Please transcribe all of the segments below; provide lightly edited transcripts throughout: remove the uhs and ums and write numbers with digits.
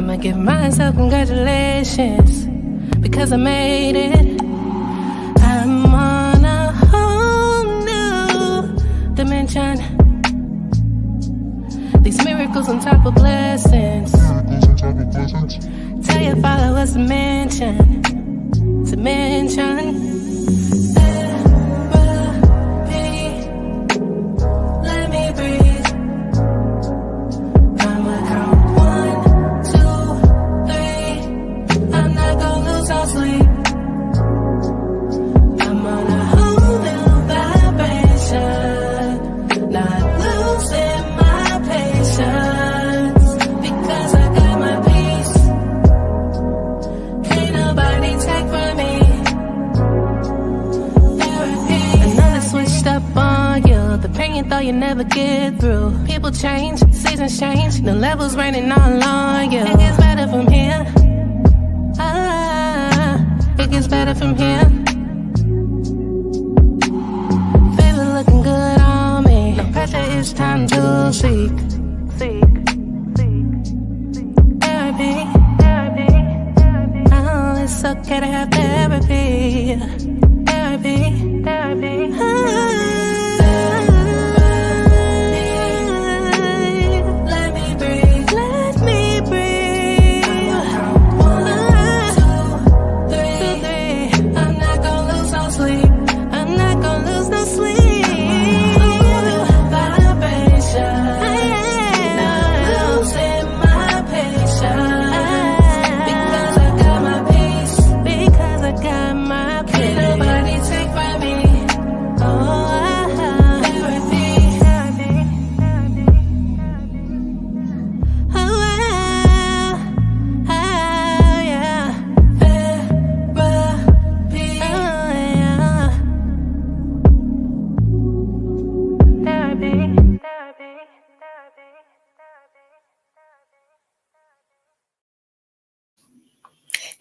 I'ma give myself congratulations because I made it. I'm on a whole new dimension. These miracles on top of blessings. Tell your followers to mention. To mention. Though you never get through. People change, seasons change, the levels raining all on you. It gets better from here. It gets better from here. Favor looking good on me. No pressure, it's time to seek. Therapy. Oh, it's okay to have therapy. Therapy.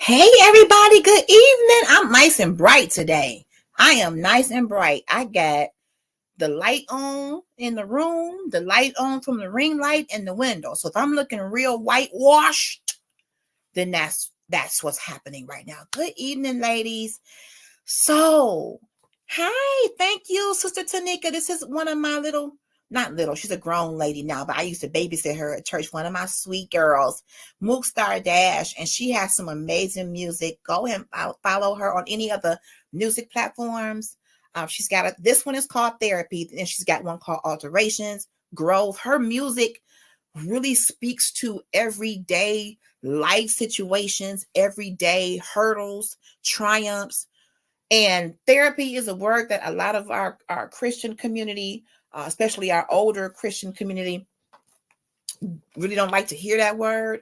Hey everybody, good evening. I'm nice and bright today. I am nice and bright. I got the light on in the room, the light on from the ring light in the window. So if I'm looking real whitewashed, then that's what's happening right now. Good evening, ladies. So, hi, thank you, Sister Tanika. This is one of my not little, she's a grown lady now, but I used to babysit her at church. One of my sweet girls, Mook Star Dash, and she has some amazing music. Go and follow her on any of the music platforms. She's got this one is called Therapy, and she's got one called Alterations, Growth. Her music really speaks to everyday life situations, everyday hurdles, triumphs. And therapy is a word that a lot of our Christian community, especially our older Christian community, really don't like to hear that word.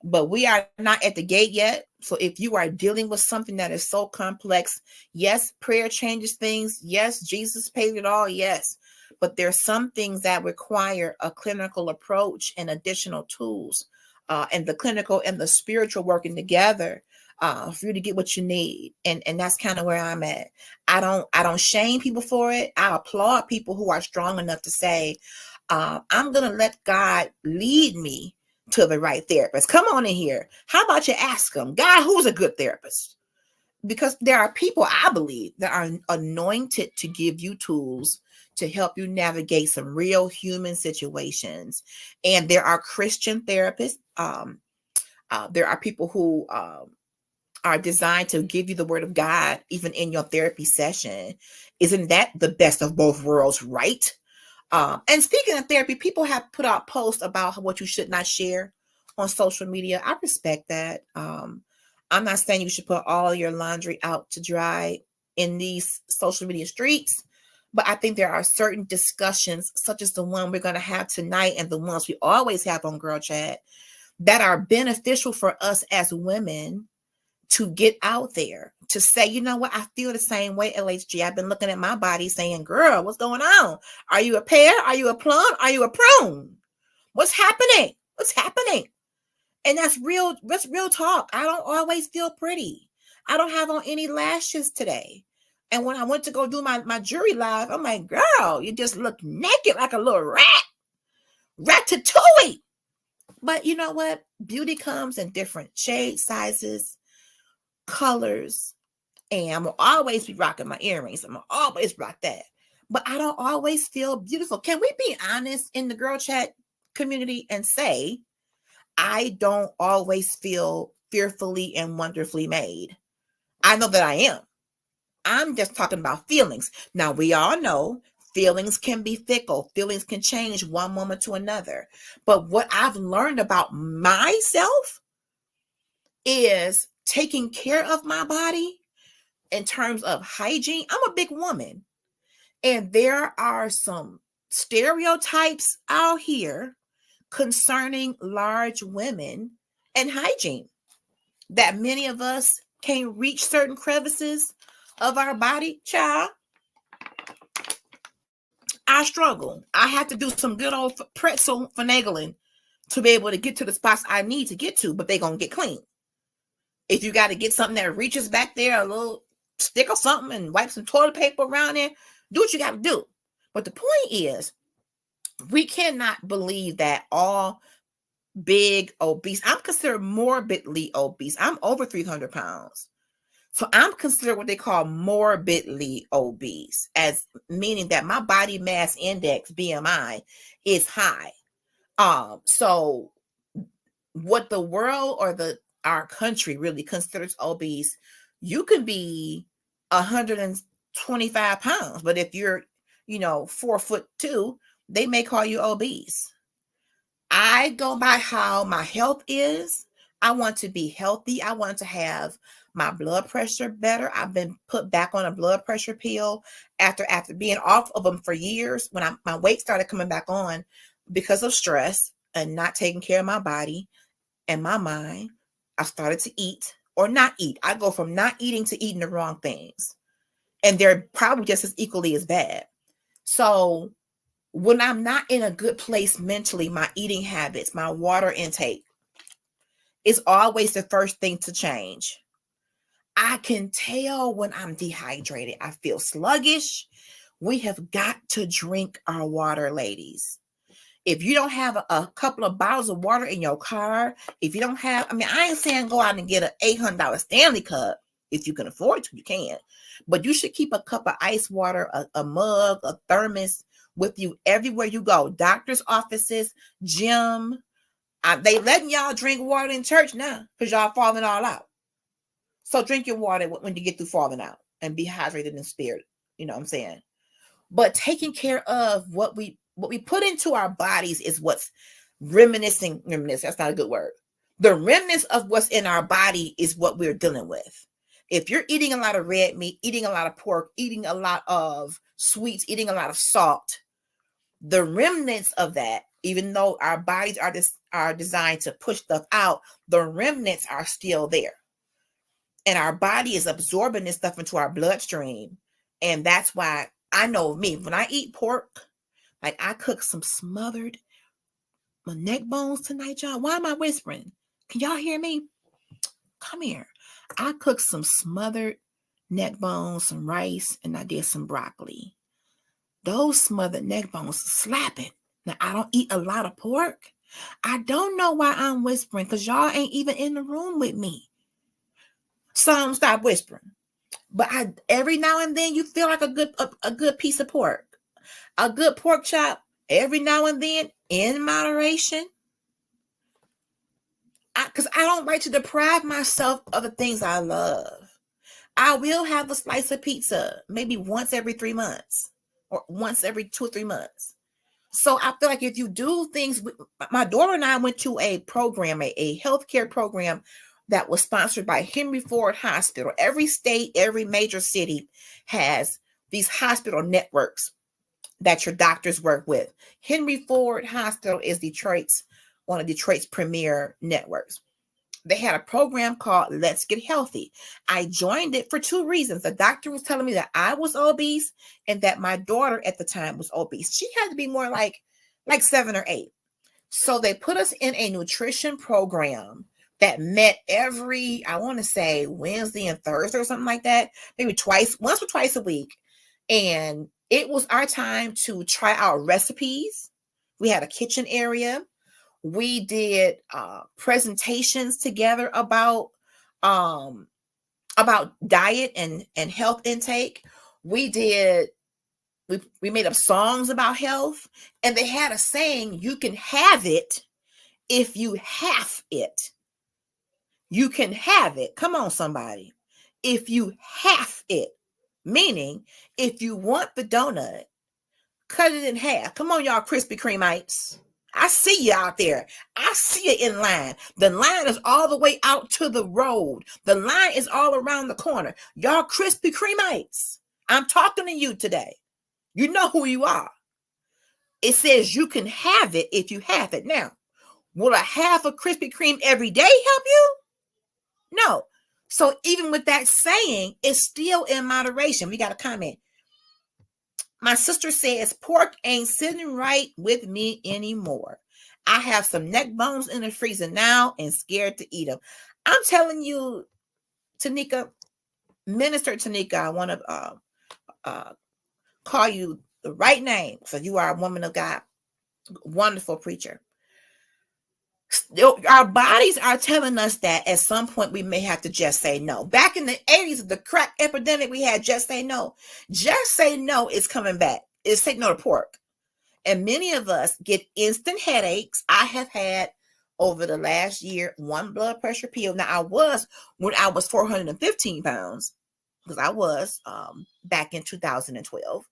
But we are not at the gate yet. So if you are dealing with something that is so complex, yes, prayer changes things. Yes, Jesus paid it all. Yes. But there's some things that require a clinical approach and additional tools, and the clinical and the spiritual working together for you to get what you need. And that's kind of where I'm at. I don't shame people for it. I applaud people who are strong enough to say, I'm going to let God lead me to the right therapist. Come on in here. How about you ask him, God, who's a good therapist? Because there are people, I believe, that are anointed to give you tools to help you navigate some real human situations. And there are Christian therapists. There are people who are designed to give you the word of God, even in your therapy session. Isn't that the best of both worlds, right? And speaking of therapy, people have put out posts about what you should not share on social media. I respect that. I'm not saying you should put all your laundry out to dry in these social media streets, but I think there are certain discussions, such as the one we're going to have tonight and the ones we always have on Girl Chat, that are beneficial for us as women to get out there, to say, you know what, I feel the same way, LHG. I've been looking at my body saying, girl, what's going on? Are you a pear? Are you a plum? Are you a prune? What's happening? What's happening? And that's real talk. I don't always feel pretty. I don't have on any lashes today. And when I went to go do my jury live, I'm like, girl, you just look naked like a little rat. Ratatouille. But you know what? Beauty comes in different shades, sizes, colors, and I'm gonna always be rocking my earrings. I'm gonna always rock that. But I don't always feel beautiful. Can we be honest in the girl chat community and say, I don't always feel fearfully and wonderfully made? I know that I am. I'm just talking about feelings. Now, we all know feelings can be fickle. Feelings can change one moment to another. But what I've learned about myself is taking care of my body in terms of hygiene. I'm a big woman, and there are some stereotypes out here concerning large women and hygiene, that many of us can't reach certain crevices of our body. Child, I struggle. I have to do some good old pretzel finagling to be able to get to the spots I need to get to, but they're going to get clean. If you got to get something that reaches back there, a little stick or something, and wipe some toilet paper around there, do what you got to do. But the point is, we cannot believe that all big, obese, I'm considered morbidly obese. I'm over 300 pounds. So I'm considered what they call morbidly obese, as meaning that my body mass index, BMI, is high. So what the world or our country really considers obese, you can be 125 pounds, but if you're 4'2", they may call you obese. I go by how my health is. I want to be healthy. I want to have my blood pressure better. I've been put back on a blood pressure pill after being off of them for years. When my weight started coming back on because of stress and not taking care of my body and my mind, I started to eat or not eat. I go from not eating to eating the wrong things. And they're probably just as equally as bad. So when I'm not in a good place mentally, my eating habits, my water intake is always the first thing to change. I can tell when I'm dehydrated. I feel sluggish. We have got to drink our water, ladies. If you don't have a couple of bottles of water in your car, if you don't have, I ain't saying go out and get an $800 Stanley cup. If you can afford to, you can. But you should keep a cup of ice water, a mug, a thermos with you everywhere you go. Doctor's offices, gym. They letting y'all drink water in church now because y'all falling all out. So drink your water when you get through falling out and be hydrated in spirit. You know what I'm saying? But taking care of what we put into our bodies is what's reminiscing. That's not a good word. The remnants of what's in our body is what we're dealing with. If you're eating a lot of red meat, eating a lot of pork, eating a lot of sweets, eating a lot of salt, the remnants of that, even though our bodies are designed to push stuff out, the remnants are still there. And our body is absorbing this stuff into our bloodstream. And that's why I know me, when I eat pork, like I cook some smothered my neck bones tonight, y'all. Why am I whispering? Can y'all hear me? Come here. I cooked some smothered neck bones, some rice, and I did some broccoli. Those smothered neck bones slapping. Now, I don't eat a lot of pork. I don't know why I'm whispering, because y'all ain't even in the room with me. So stop whispering. But every now and then you feel like a good piece of pork. A good pork chop every now and then in moderation. Because I don't like to deprive myself of the things I love. I will have a slice of pizza maybe once every 3 months or once every 2 or 3 months. So I feel like if you do things, my daughter and I went to a program, a healthcare program that was sponsored by Henry Ford Hospital. Every state, every major city has these hospital networks that your doctors work with. Henry Ford Hospital is one of Detroit's premier networks. They had a program called Let's Get Healthy. I joined it for 2 reasons. The doctor was telling me that I was obese and that my daughter at the time was obese. She had to be more like 7 or 8. So they put us in a nutrition program that met every, I want to say Wednesday and Thursday or something like that. Maybe once or twice a week. And it was our time to try out recipes. We had a kitchen area. We did presentations together about diet and health intake. We made up songs about health, and they had a saying, you can have it if you have it. You can have it. Come on, somebody. If you have it, meaning if you want the donut, cut it in half. Come on, y'all Krispy Kremites. I see you out there. I see you in line. The line is all the way out to the road. The line is all around the corner. Y'all Krispy Kremites, I'm talking to you today. You know who you are. It says you can have it if you have it. Now, will a half a Krispy Kreme every day help you? No. So even with that saying, it's still in moderation. We got a comment. My sister says pork ain't sitting right with me anymore. I have some neck bones in the freezer now and scared to eat them. I'm telling you, Tanika, Minister Tanika, I want to call you the right name. So you are a woman of God, wonderful preacher. Our bodies are telling us that at some point we may have to just say no. Back in the 80s, the crack epidemic, we had just say no. Just say no is coming back. It's say no to pork. And many of us get instant headaches. I have had over the last year 1 blood pressure pill. Now when I was 415 pounds, because I was back in 2012,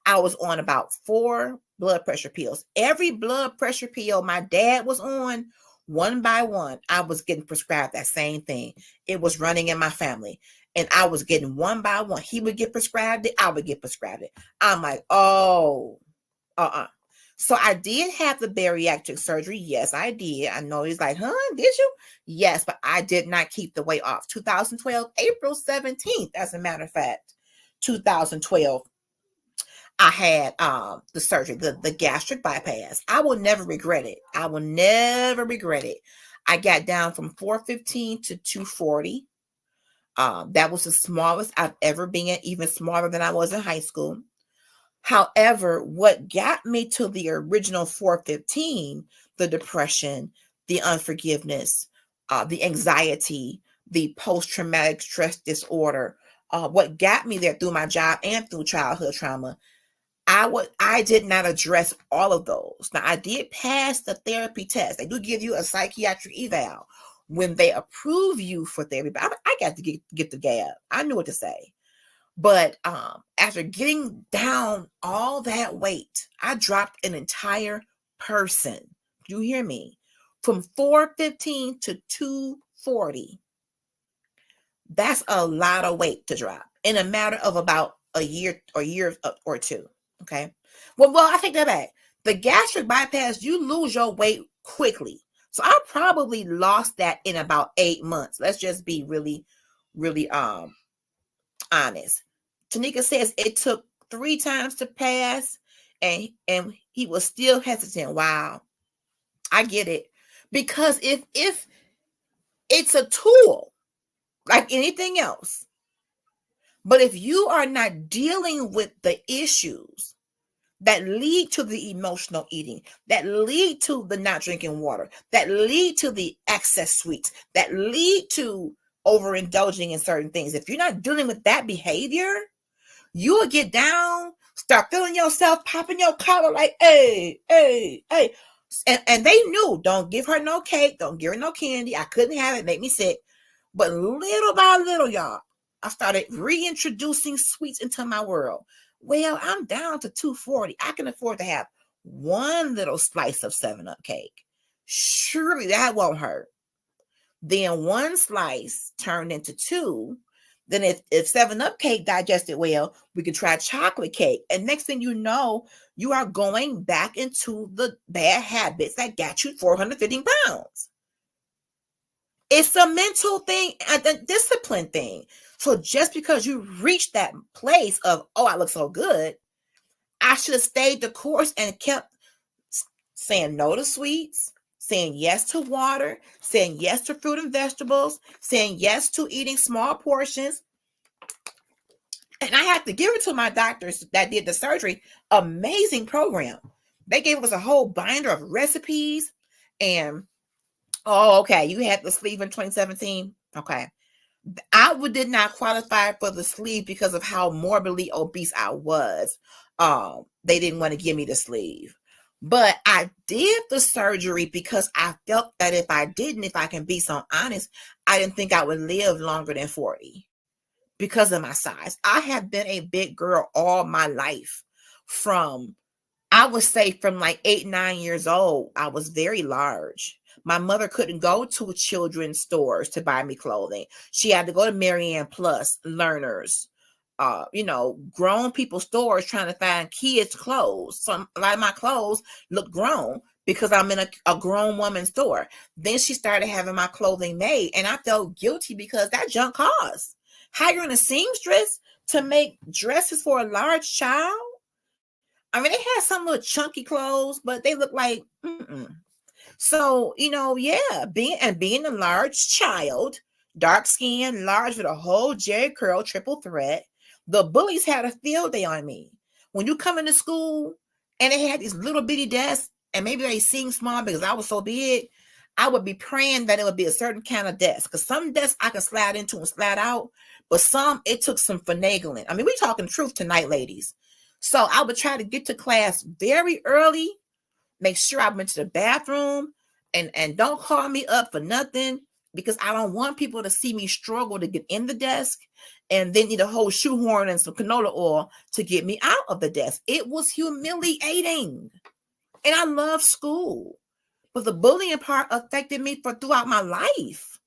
I was on about 4 blood pressure pills. Every blood pressure pill my dad was on, one by one, I was getting prescribed that same thing. It was running in my family. And I was getting one by one. He would get prescribed it. I would get prescribed it. I'm like, oh, So I did have the bariatric surgery. Yes, I did. I know he's like, did you? Yes, but I did not keep the weight off. 2012, April 17th, as a matter of fact, 2012. I had the surgery, the gastric bypass. I will never regret it. I will never regret it. I got down from 415 to 240. That was the smallest I've ever been, even smaller than I was in high school. However, what got me to the original 415, the depression, the unforgiveness, the anxiety, the post-traumatic stress disorder, what got me there through my job and through childhood trauma, I did not address all of those. Now, I did pass the therapy test. They do give you a psychiatric eval when they approve you for therapy. But I got to get the gab. I knew what to say. But after getting down all that weight, I dropped an entire person. You hear me? From 415 to 240. That's a lot of weight to drop in a matter of about a year or two. Okay. Well, I take that back. The gastric bypass, you lose your weight quickly. So I probably lost that in about 8 months. Let's just be really, really honest. Tanika says it took 3 times to pass, and he was still hesitant. Wow. I get it. Because if it's a tool like anything else, but if you are not dealing with the issues that lead to the emotional eating, that lead to the not drinking water, that lead to the excess sweets, that lead to overindulging in certain things, if you're not dealing with that behavior, you will get down, start feeling yourself, popping your collar like, hey. And they knew, don't give her no cake, don't give her no candy. I couldn't have it, make me sick. But little by little, y'all, I started reintroducing sweets into my world. Well, I'm down to 240. I can afford to have one little slice of 7-Up cake. Surely that won't hurt. Then one slice turned into 2. Then if 7-Up cake digested well, we could try chocolate cake. And next thing you know, you are going back into the bad habits that got you 415 pounds. It's a mental thing, a discipline thing. So just because you reach that place of, oh, I look so good, I should have stayed the course and kept saying no to sweets, saying yes to water, saying yes to fruit and vegetables, saying yes to eating small portions. And I had to give it to my doctors that did the surgery. Amazing program. They gave us a whole binder of recipes. And oh, okay, you had the sleeve in 2017. Okay. Did not qualify for the sleeve because of how morbidly obese I was. They didn't want to give me the sleeve. But I did the surgery because I felt that if I didn't, if I can be so honest, I didn't think I would live longer than 40 because of my size. I have been a big girl all my life. I would say from like 8, 9 years old, I was very large. My mother couldn't go to children's stores to buy me clothing. She had to go to Marianne Plus, Learners, grown people stores trying to find kids' clothes. A lot of my clothes look grown because I'm in a grown woman's store. Then she started having my clothing made, and I felt guilty because that junk costs. Hiring a seamstress to make dresses for a large child. I mean, they had some little chunky clothes, but they look like, So, being a large child, dark skin, large with a whole Jerry curl, triple threat, the bullies had a field day on me. When you come into school and they had these little bitty desks, and maybe they seemed small because I was so big, I would be praying that it would be a certain kind of desk. Because some desks I can slide into and slide out, but some, it took some finagling. I mean, we're talking truth tonight, ladies. So I would try to get to class very early, make sure I went to the bathroom, and don't call me up for nothing because I don't want people to see me struggle to get in the desk and then need a whole shoehorn and some canola oil to get me out of the desk. It was humiliating. And I love school. But the bullying part affected me throughout my life.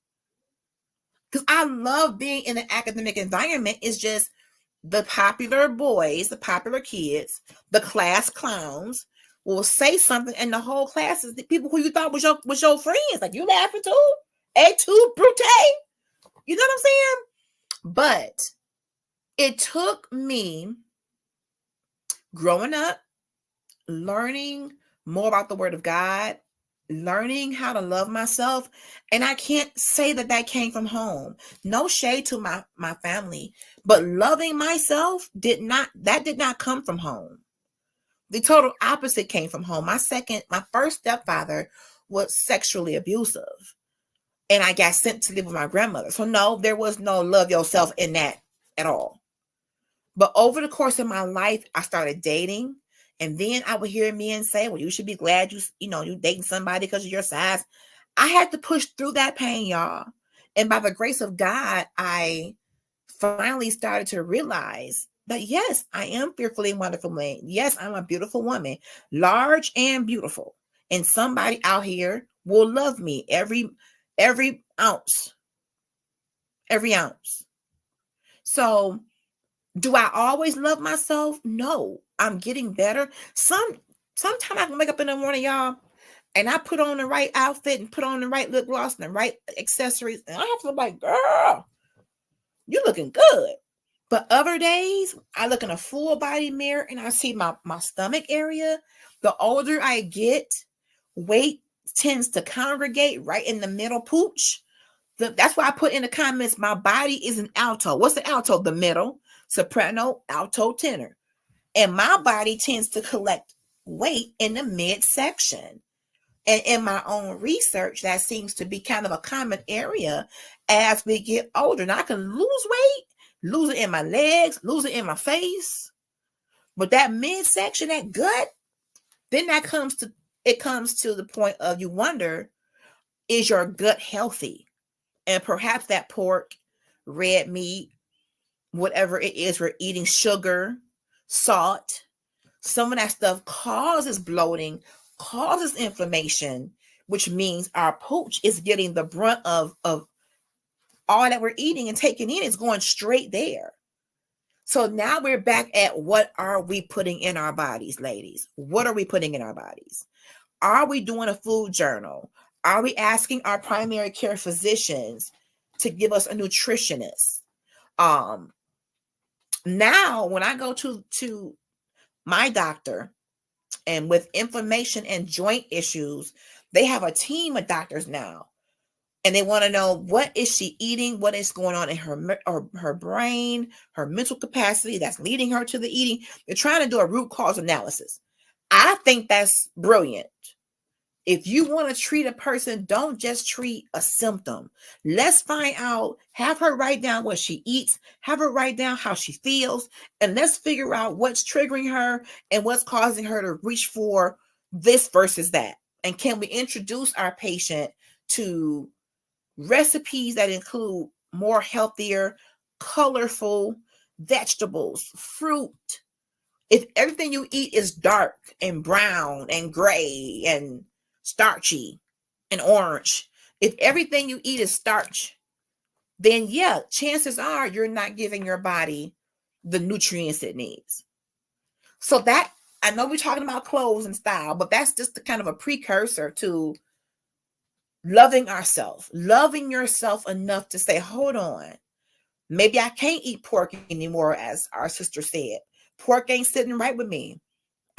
Because I love being in an academic environment. It's just the popular boys, the popular kids, the class clowns will say something, and the whole class is the people who you thought was your friends. Like, you laughing too? Et brute? You know what I'm saying? But it took me growing up, learning more about the Word of God, learning how to love myself. And I can't say that came from home. No shade to my family, but loving myself did not come from home. The total opposite came from home. My first stepfather was sexually abusive, and I got sent to live with my grandmother. So no, there was no love yourself in that at all. But over the course of my life, I started dating. And then I would hear men say, well, you should be glad you dating somebody because of your size. I had to push through that pain, y'all. And by the grace of God, I finally started to realize that, yes, I am fearfully and wonderfully made. Yes, I'm a beautiful woman, large and beautiful. And somebody out here will love me every ounce. Every ounce. So do I always love myself? No, I'm getting better. Sometimes I can wake up in the morning, y'all, and I put on the right outfit and put on the right lip gloss and the right accessories, and I have to look like, girl, you looking good. But other days, I look in a full body mirror and I see my stomach area. The older I get, weight tends to congregate right in the middle pooch. That's why I put in the comments, my body is an alto. What's the alto? The middle, soprano, alto, tenor. And my body tends to collect weight in the midsection. And in my own research, that seems to be kind of a common area as we get older. Now I can lose weight, lose it in my legs, lose it in my face. But that midsection, that gut, then it comes to the point of you wonder, is your gut healthy? And perhaps that pork, red meat, whatever it is we're eating, sugar, salt, some of that stuff causes bloating, causes inflammation, which means our pooch is getting the brunt of all that we're eating and taking in is going straight there. So now we're back at, what are we putting in our bodies, ladies? What are we putting in our bodies? Are we doing a food journal? Are we asking our primary care physicians to give us a nutritionist? Now, when I go to my doctor, and with inflammation and joint issues, they have a team of doctors now. And they want to know, what is she eating? What is going on in her brain, her mental capacity that's leading her to the eating? They're trying to do a root cause analysis. I think that's brilliant. If you want to treat a person, don't just treat a symptom. Let's find out, have her write down what she eats, have her write down how she feels, and let's figure out what's triggering her and what's causing her to reach for this versus that. And can we introduce our patient to recipes that include more healthier, colorful vegetables, fruit? If everything you eat is dark and brown and gray and starchy and orange, if everything you eat is starch, then yeah, chances are you're not giving your body the nutrients it needs. So that, I know we're talking about clothes and style, but that's just the kind of a precursor to loving ourselves, loving yourself enough to say, hold on, maybe I can't eat pork anymore, as our sister said. Pork ain't sitting right with me.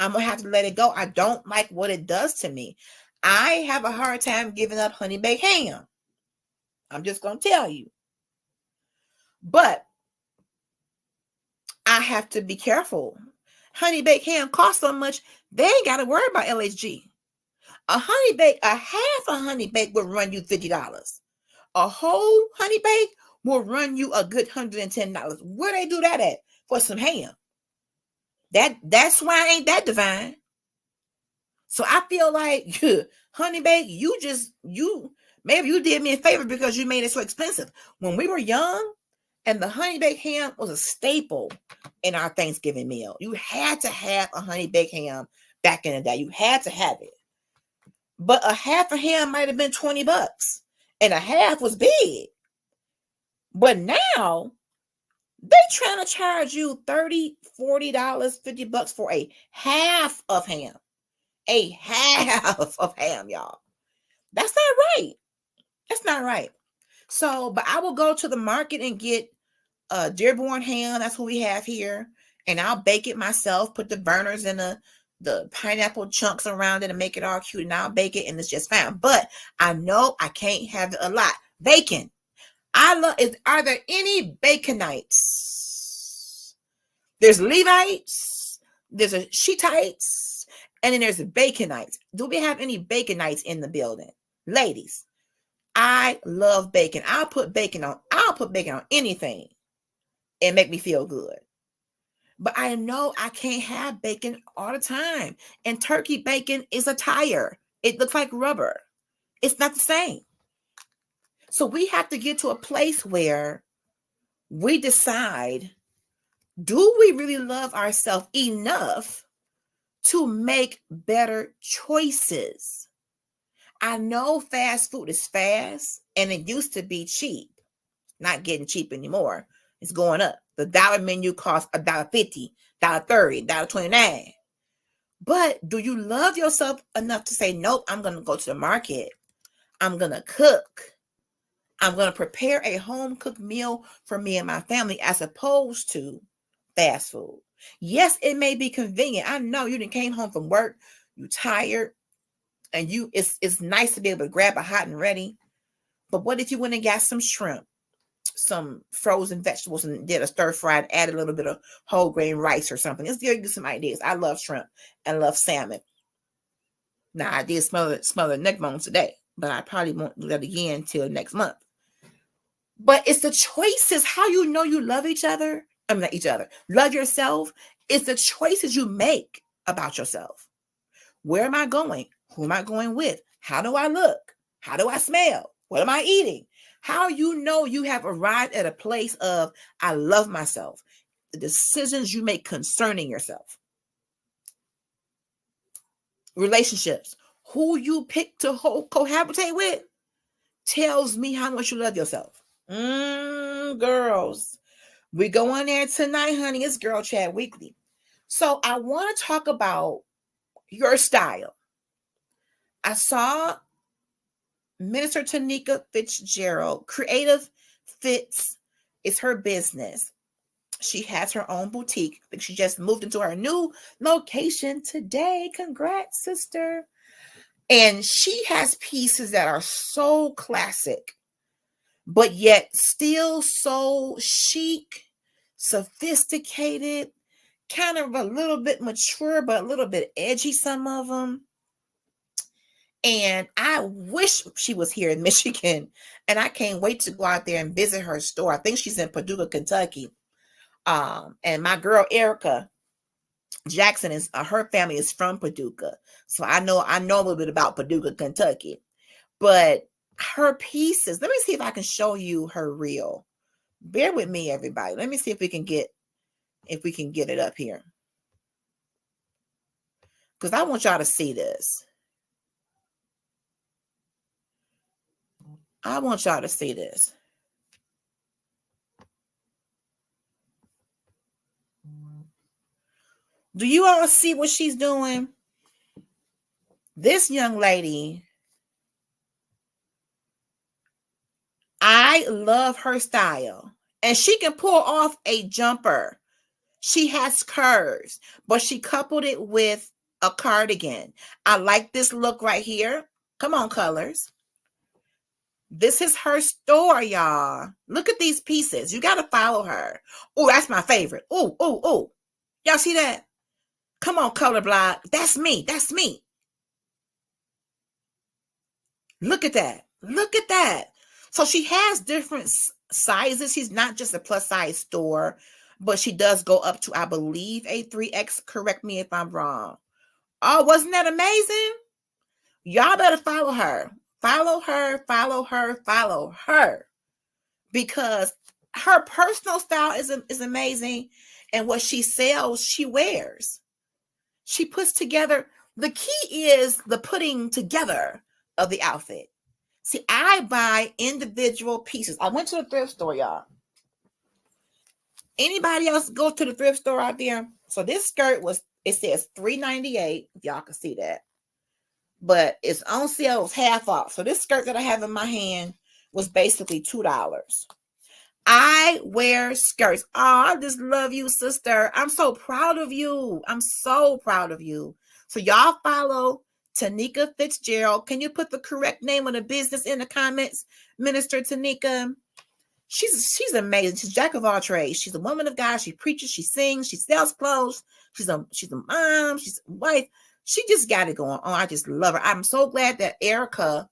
I'm going to have to let it go. I don't like what it does to me. I have a hard time giving up honey baked ham. I'm just going to tell you. But I have to be careful. Honey baked ham costs so much, they ain't got to worry about LHG. A half a honey bake will run you $50. A whole honey bake will run you a good $110. Where they do that at? For some ham. That's why ain't that divine. So I feel like, honey bake, maybe you did me a favor because you made it so expensive. When we were young, and the honey baked ham was a staple in our Thanksgiving meal. You had to have a honey baked ham back in the day. You had to have it. But a half a ham might have been $20, and a half was big. But now they trying to charge you $30, $40, $50 for a half of ham. A half of ham, y'all. That's not right. That's not right. So, but I will go to the market and get Dearborn ham. That's what we have here. And I'll bake it myself, put the burners in the pineapple chunks around it and make it all cute. And I'll bake it and it's just fine. But I know I can't have it a lot. Bacon. Are there any baconites? There's Levites, there's a Sheetites, and then there's the baconites. Do we have any baconites in the building? Ladies, I love bacon. I'll put bacon on anything and make me feel good. But I know I can't have bacon all the time. And turkey bacon is a tire. It looks like rubber. It's not the same. So we have to get to a place where we decide, do we really love ourselves enough to make better choices? I know fast food is fast and it used to be cheap. Not getting cheap anymore. It's going up. The dollar menu costs $1.50, $1.30, $1.29. But do you love yourself enough to say, nope, I'm going to go to the market. I'm going to cook. I'm going to prepare a home-cooked meal for me and my family as opposed to fast food. Yes, it may be convenient. I know you done came home from work, you tired, and it's nice to be able to grab a hot and ready. But what if you went and got some shrimp, some frozen vegetables, and did a stir fry and add a little bit of whole grain rice or something? Let's give you some ideas. I love shrimp and love salmon. Now, I did smell the neck bones today, but I probably won't do that again till next month. But it's the choices. How you know you love each other. I mean, not each other. Love yourself. It's the choices you make about yourself. Where am I going? Who am I going with? How do I look? How do I smell? What am I eating? How you know you have arrived at a place of, I love myself. The decisions you make concerning yourself. Relationships. Who you pick to cohabitate with tells me how much you love yourself. Girls, we go on there tonight, honey. It's Girl Chat Weekly. So I want to talk about your style. I saw Minister Tanika Fitzgerald, Creative Fits is her business. She has her own boutique. I think she just moved into her new location today. Congrats, sister. And she has pieces that are so classic, but yet still so chic, sophisticated, kind of a little bit mature, but a little bit edgy, some of them. And I wish she was here in Michigan. And I can't wait to go out there and visit her store. I think she's in Paducah, Kentucky. And my girl Erica Jackson is her family is from Paducah. So I know a little bit about Paducah, Kentucky. But her pieces, let me see if I can show you her reel. Bear with me, everybody. Let me see if we can get it up here. Because I want y'all to see this. I want y'all to see this. Do you all see what she's doing? This young lady, I love her style. And she can pull off a jumper. She has curves, but she coupled it with a cardigan. I like this look right here. Come on, colors. This is her store, y'all. Look at these pieces. You got to follow her. Oh, that's my favorite. Oh, oh, oh. Y'all see that? Come on, color block. That's me. That's me. Look at that. Look at that. So she has different sizes. She's not just a plus size store, but she does go up to, I believe, a 3X. Correct me if I'm wrong. Oh, wasn't that amazing? Y'all better follow her. Follow her, follow her, follow her. Because her personal style is amazing. And what she sells, she wears. She puts together. The key is the putting together of the outfit. See, I buy individual pieces. I went to the thrift store, y'all. Anybody else go to the thrift store out there? So this skirt it says $3.98. If y'all can see that. But it's on sale, it was half off. So this skirt that I have in my hand was basically $2. I wear skirts. Oh, I just love you, sister. I'm so proud of you. I'm so proud of you. So y'all follow Tanika Fitzgerald. Can you put the correct name of the business in the comments, Minister Tanika? She's amazing. She's jack of all trades. She's a woman of God. She preaches, she sings, she sells clothes. She's a mom, she's a wife. She just got it going on. I just love her. I'm so glad that Erica's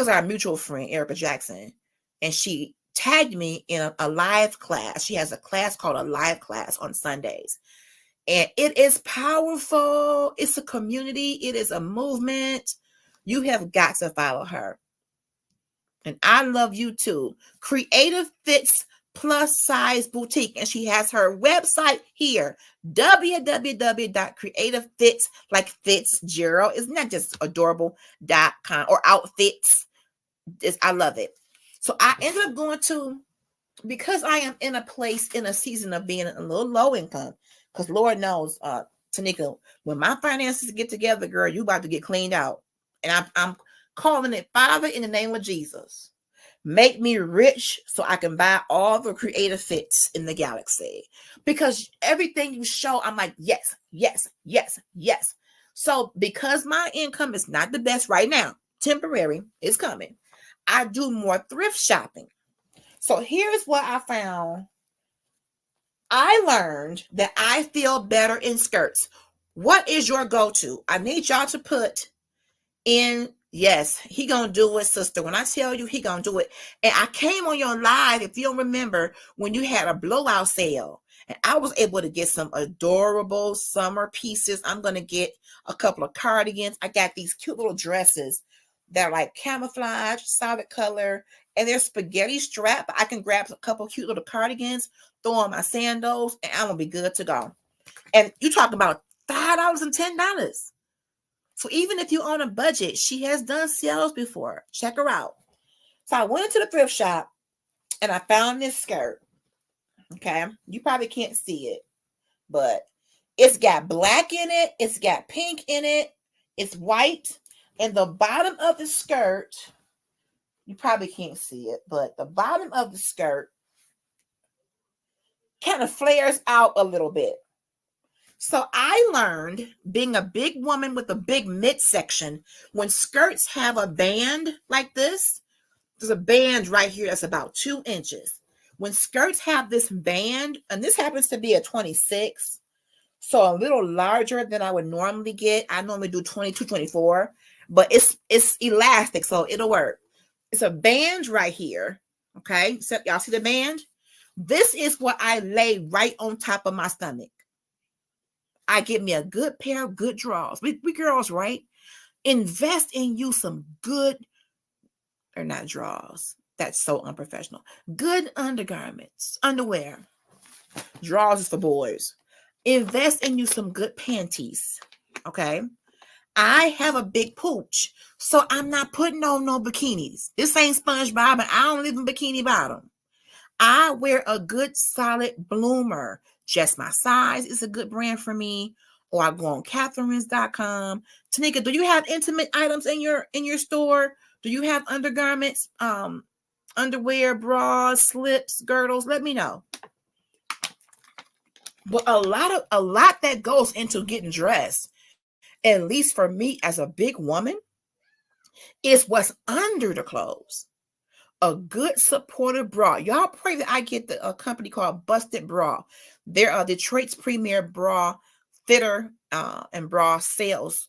our mutual friend, Erica Jackson, and she tagged me in a live class. She has a class called a live class on Sundays. And it is powerful. It's a community. It is a movement. You have got to follow her. And I love you too. Creative Fits Plus Size Boutique. And she has her website here. www.creativefits, like Fitzgerald. It's not just adorable.com or outfits. I love it. So I ended up going to, because I am in a place, in a season of being a little low income, because Lord knows, Tanika, when my finances get together, girl, you about to get cleaned out. And I'm calling it, Father, in the name of Jesus, make me rich so I can buy all the creative fits in the galaxy. Because everything you show, I'm like, yes, yes, yes, yes. So because my income is not the best right now, temporary, it's coming, I do more thrift shopping. So here's what I found. I learned that I feel better in skirts. What is your go-to? I need y'all to put in, yes, he gonna do it, sister. When I tell you he gonna do it. And I came on your live, if you don't remember, when you had a blowout sale. And I was able to get some adorable summer pieces. I'm gonna get a couple of cardigans. I got these cute little dresses that are like camouflage, solid color, and they're spaghetti strap. I can grab a couple cute little cardigans, throw on my sandals, and I'm gonna be good to go. And you talk about $5 and $10. So even if you're on a budget, she has done sales before. Check her out. So I went into the thrift shop and I found this skirt. Okay. You probably can't see it, but it's got black in it. It's got pink in it. It's white. And the bottom of the skirt, you probably can't see it, but the bottom of the skirt kind of flares out a little bit. So I learned, being a big woman with a big midsection, when skirts have a band like this, there's a band right here that's about 2 inches. When skirts have this band, and this happens to be a 26, so a little larger than I would normally get. I normally do 22, 24. but it's elastic, so it'll work. It's a band right here. Okay, so y'all see the band? This is what I lay right on top of my stomach. I get me a good pair of good drawers. We girls, right? Invest in you some good, or not drawers. That's so unprofessional. Good undergarments, underwear. Drawers is for boys. Invest in you some good panties. Okay. I have a big pooch, so I'm not putting on no bikinis. This ain't SpongeBob, and I don't live in Bikini Bottom. I wear a good solid bloomer. Just my size is a good brand for me. Or I go on Catherine's.com. Tanika, do you have intimate items in your store? Do you have undergarments, underwear, bras, slips, girdles? Let me know. But a lot that goes into getting dressed, at least for me as a big woman, is what's under the clothes. A good supportive bra. Y'all pray that I get a company called Busted Bra. They're Detroit's premier bra fitter and bra sales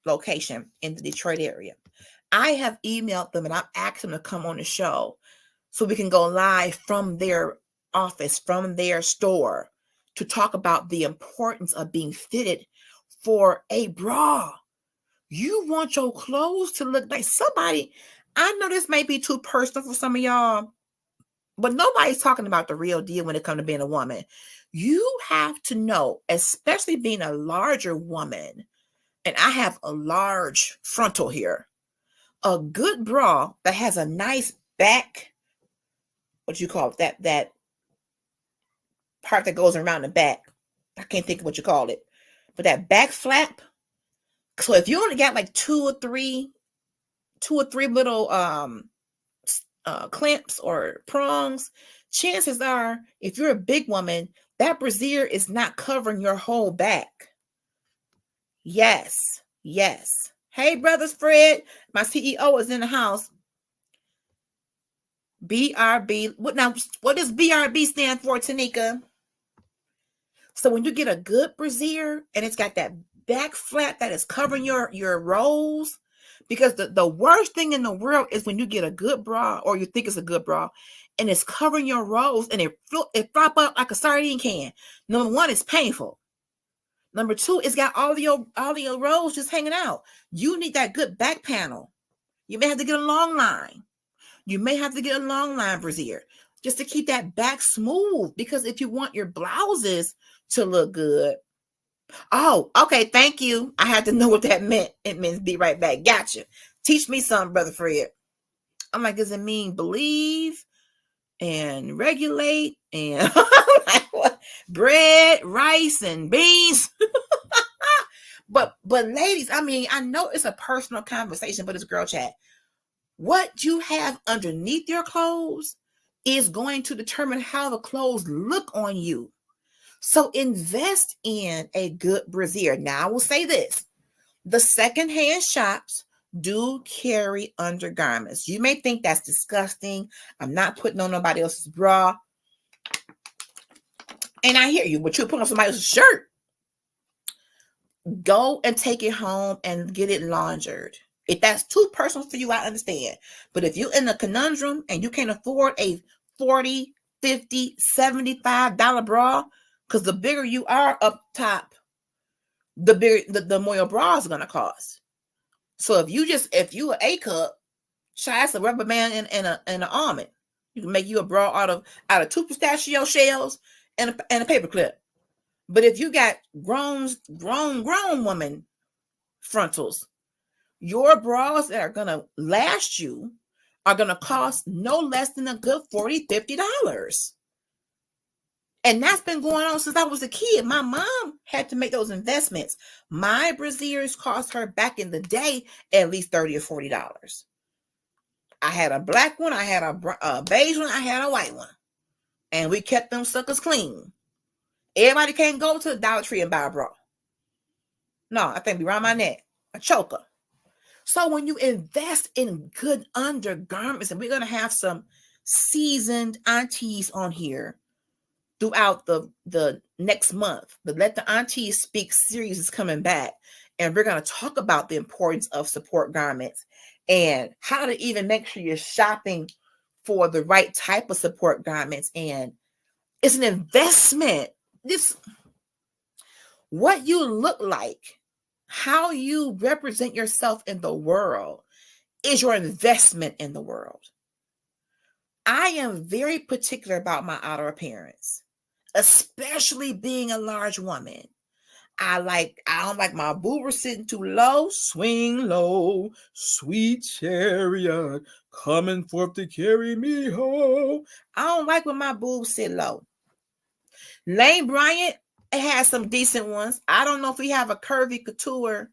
location in the Detroit area. I have emailed them and I've asked them to come on the show so we can go live from their office, from their store, to talk about the importance of being fitted for a bra. You want your clothes to look like somebody. I know this may be too personal for some of y'all, but nobody's talking about the real deal when it comes to being a woman. You have to know, especially being a larger woman, and I have a large frontal here, a good bra that has a nice back, what you call it, that part that goes around the back. I can't think of what you call it, but that back flap. So if you only got like two or three little clamps or prongs, chances are, if you're a big woman, that brassiere is not covering your whole back. Yes. Hey, brothers, Fred, my CEO is in the house. BRB. What does BRB stand for, Tanika? So when you get a good brassiere and it's got that back flap that is covering your rolls, because the worst thing in the world is when you get a good bra, or you think it's a good bra, and it's covering your rolls and it flop up like a sardine can. Number one, it's painful. Number two, it's got all your rolls just hanging out. You need that good back panel. You may have to get a long line. You may have to get a long line brassiere just to keep that back smooth, because if you want your blouses to look good. Oh, okay. Thank you. I had to know what that meant. It means be right back. Gotcha. Teach me something, Brother Fred. I'm like, does it mean believe and regulate and like what? Bread, rice, and beans? But ladies, I mean, I know it's a personal conversation, but it's girl chat. What you have underneath your clothes is going to determine how the clothes look on you. So invest in a good brassiere. Now I will say this. The secondhand shops do carry undergarments. You may think that's disgusting. I'm not putting on nobody else's bra. And I hear you, but you're putting on somebody else's shirt. Go and take it home and get it laundered. If that's too personal for you, I understand. But if you're in a conundrum and you can't afford a $40, $50, $75 bra, because the bigger you are up top, the more your bra is gonna cost. So if you an A cup, that's a rubber band and an almond. You can make you a bra out of two pistachio shells and a paper clip. But if you got grown woman frontals, your bras that are gonna last you are gonna cost no less than a good $40, $50. And that's been going on since I was a kid. My mom had to make those investments. My brassieres cost her back in the day at least $30 or $40. I had a black one, I had a beige one, I had a white one. And we kept them suckers clean. Everybody can't go to the Dollar Tree and buy a bra. No, I think be around my neck. A choker. So when you invest in good undergarments, and we're going to have some seasoned aunties on here throughout the next month. The Let the Aunties Speak series is coming back. And we're going to talk about the importance of support garments and how to even make sure you're shopping for the right type of support garments. And it's an investment. What you look like, how you represent yourself in the world is your investment in the world. I am very particular about my outer appearance, especially being a large woman. I don't like my boobs sitting too low. Swing low, sweet chariot, coming forth to carry me home. I don't like when my boobs sit low. Lane Bryant, it has some decent ones. I don't know if we have a curvy couture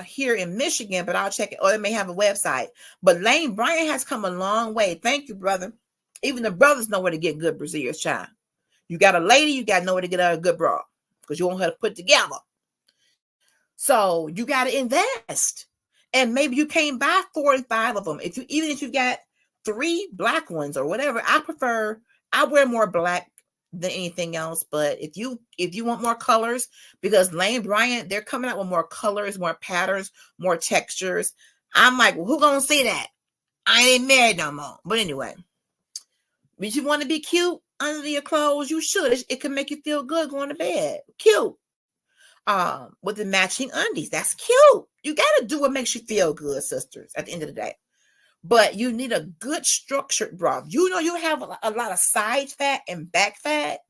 here in Michigan, but I'll check it. Or they may have a website. But Lane Bryant has come a long way. Thank you, brother. Even the brothers know where to get good brassieres, child. You got a lady, you got to know where to get a good bra, because you want her to put together. So you got to invest. And maybe you can't buy 45 of them. Even if you got 3 black ones or whatever, I wear more black than anything else. But if you want more colors, because Lane Bryant, they're coming out with more colors, more patterns, more textures. I'm like, well, who gonna see that? I ain't married no more. But anyway, if you want to be cute under your clothes, you should. It can make you feel good going to bed. Cute. With the matching undies. That's cute. You got to do what makes you feel good, sisters, at the end of the day. But you need a good structured bra. You know you have a lot of side fat and back fat,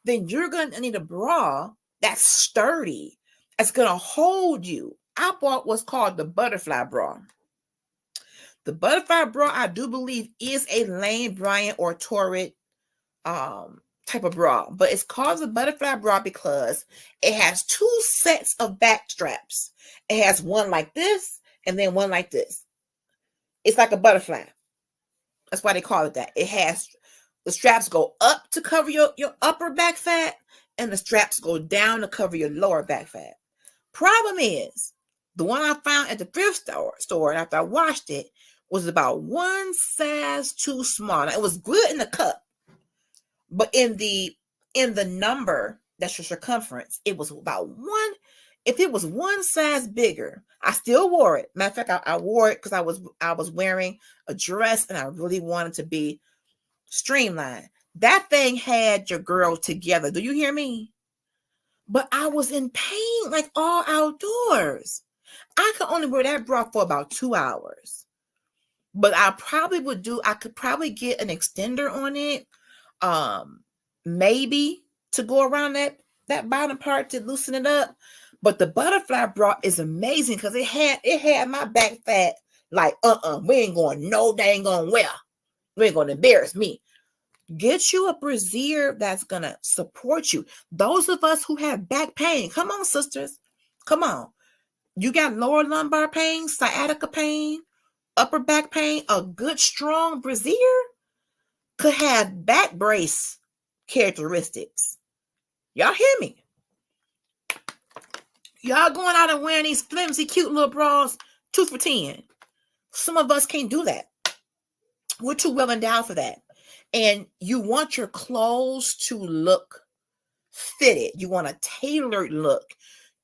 then you're going to need a bra that's sturdy. It's going to hold you. I bought what's called the butterfly bra. The butterfly bra, I do believe, is a Lane Bryant or Torrid type of bra, but it's called a butterfly bra because it has 2 sets of back straps. It has one like this and then one like this. It's like a butterfly. That's why they call it that. It has the straps go up to cover your upper back fat, and the straps go down to cover your lower back fat. Problem is, the one I found at the thrift store after I washed it was about 1 size too small. Now, it was good in the cup, but in the number, that's your circumference, it was about 1. If it was 1 size bigger, I still wore it. Matter of fact, I wore it because I was wearing a dress and I really wanted to be streamlined. That thing had your girl together. Do you hear me? But I was in pain, like all outdoors. I could only wear that bra for about 2 hours. But I could probably get an extender on it. Maybe to go around that bottom part to loosen it up. But the butterfly bra is amazing because it had my back fat like, we ain't going no dang on well. We ain't going to embarrass me. Get you a brassiere that's going to support you. Those of us who have back pain, come on, sisters. Come on. You got lower lumbar pain, sciatica pain, upper back pain. A good, strong brassiere could have back brace characteristics. Y'all hear me? Y'all going out and wearing these flimsy, cute little bras, 2 for $10. Some of us can't do that. We're too well endowed for that. And you want your clothes to look fitted. You want a tailored look.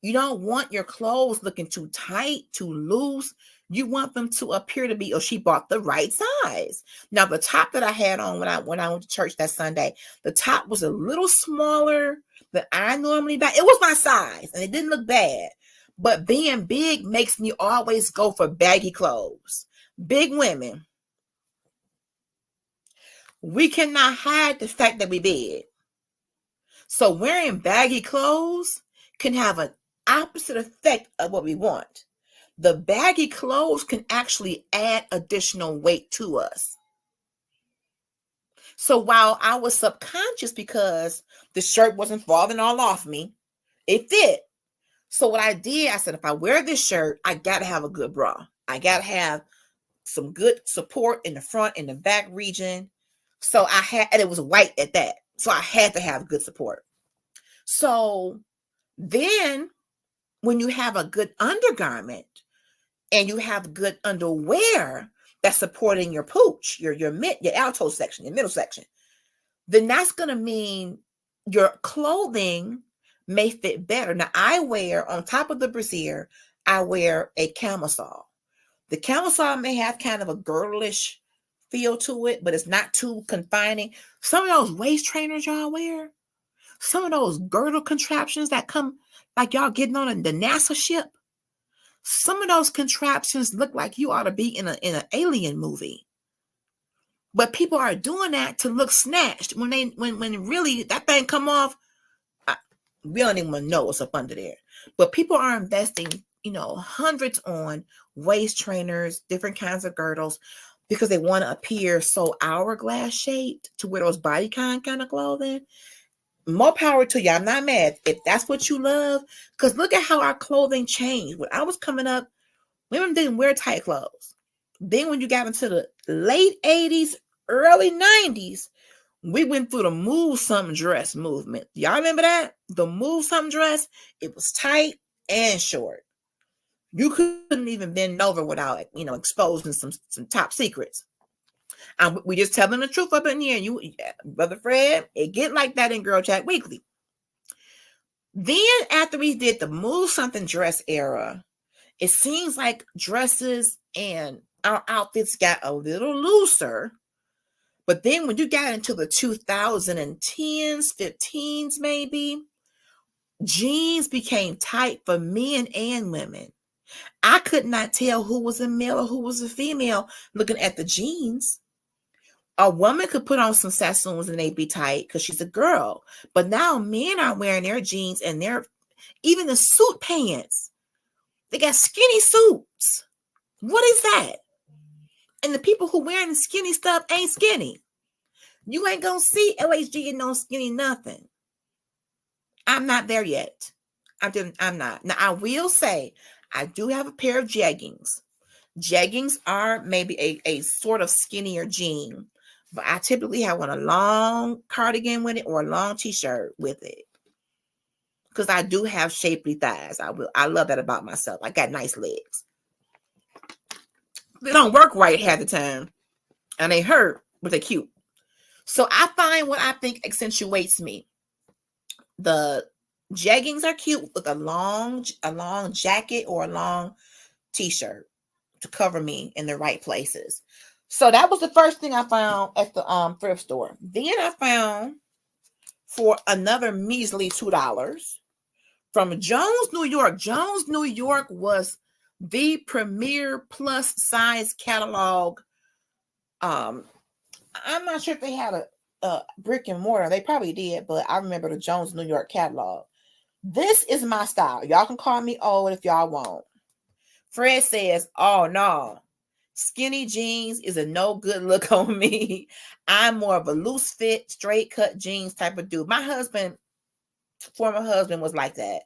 You don't want your clothes looking too tight, too loose. You want them to appear to be, she bought the right size. Now, the top that I had on when I went to church that Sunday, the top was a little smaller than I normally buy. It was my size, and it didn't look bad. But being big makes me always go for baggy clothes. Big women, we cannot hide the fact that we're big. So wearing baggy clothes can have an opposite effect of what we want. The baggy clothes can actually add additional weight to us. So while I was subconscious because the shirt wasn't falling all off me, it fit. So what I did, I said, if I wear this shirt, I got to have a good bra. I got to have some good support in the front and the back region. So and it was white at that. So I had to have good support. So then when you have a good undergarment and you have good underwear that's supporting your pooch, your ALTO section, your middle section, then that's going to mean your clothing may fit better. Now, I wear, on top of the brassiere, I wear a camisole. The camisole may have kind of a girlish feel to it, but it's not too confining. Some of those waist trainers y'all wear, some of those girdle contraptions that come like y'all getting on the NASA ship, some of those contraptions look like you ought to be in an alien movie. But people are doing that to look snatched when really that thing come off. We don't even know what's up under there. But people are investing, hundreds on waist trainers, different kinds of girdles, because they want to appear so hourglass shaped to wear those bodycon kind of clothing. More power to you. I'm not mad if that's what you love, because look at how our clothing changed. When I was coming up, women didn't wear tight clothes. Then when you got into the late 80s, early 90s, we went through the move something dress movement. Y'all remember that? The move something dress, it was tight and short. You couldn't even bend over without, exposing some top secrets. We just telling the truth up in here. Brother Fred, it get like that in Girl Chat Weekly. Then after we did the move something dress era, it seems like dresses and our outfits got a little looser. But then when you got into the 2010s, 15s maybe, jeans became tight for men and women. I could not tell who was a male or who was a female looking at the jeans. A woman could put on some sassoons and they'd be tight because she's a girl. But now men are wearing their jeans and even the suit pants. They got skinny suits. What is that? And the people who wearing the skinny stuff ain't skinny. You ain't gonna see LHG in no skinny nothing. I'm not there yet. I'm not. Now, I will say, I do have a pair of jeggings. Jeggings are maybe a sort of skinnier jean, but I typically have a long cardigan with it or a long t-shirt with it. Because I do have shapely thighs. I love that about myself. I got nice legs. They don't work right half the time. And they hurt, but they're cute. So I find what I think accentuates me. The jeggings are cute with a long jacket or a long t-shirt to cover me in the right places. So that was the first thing I found at the thrift store. Then I found for another measly $2 from Jones, New York. Jones, New York was the premier plus size catalog. I'm not sure if they had a brick and mortar. They probably did, but I remember the Jones, New York catalog. This is my style. Y'all can call me old if y'all want. Fred says, oh no, skinny jeans is a no good look on me. I'm more of a loose fit, straight cut jeans type of dude. My former husband was like that.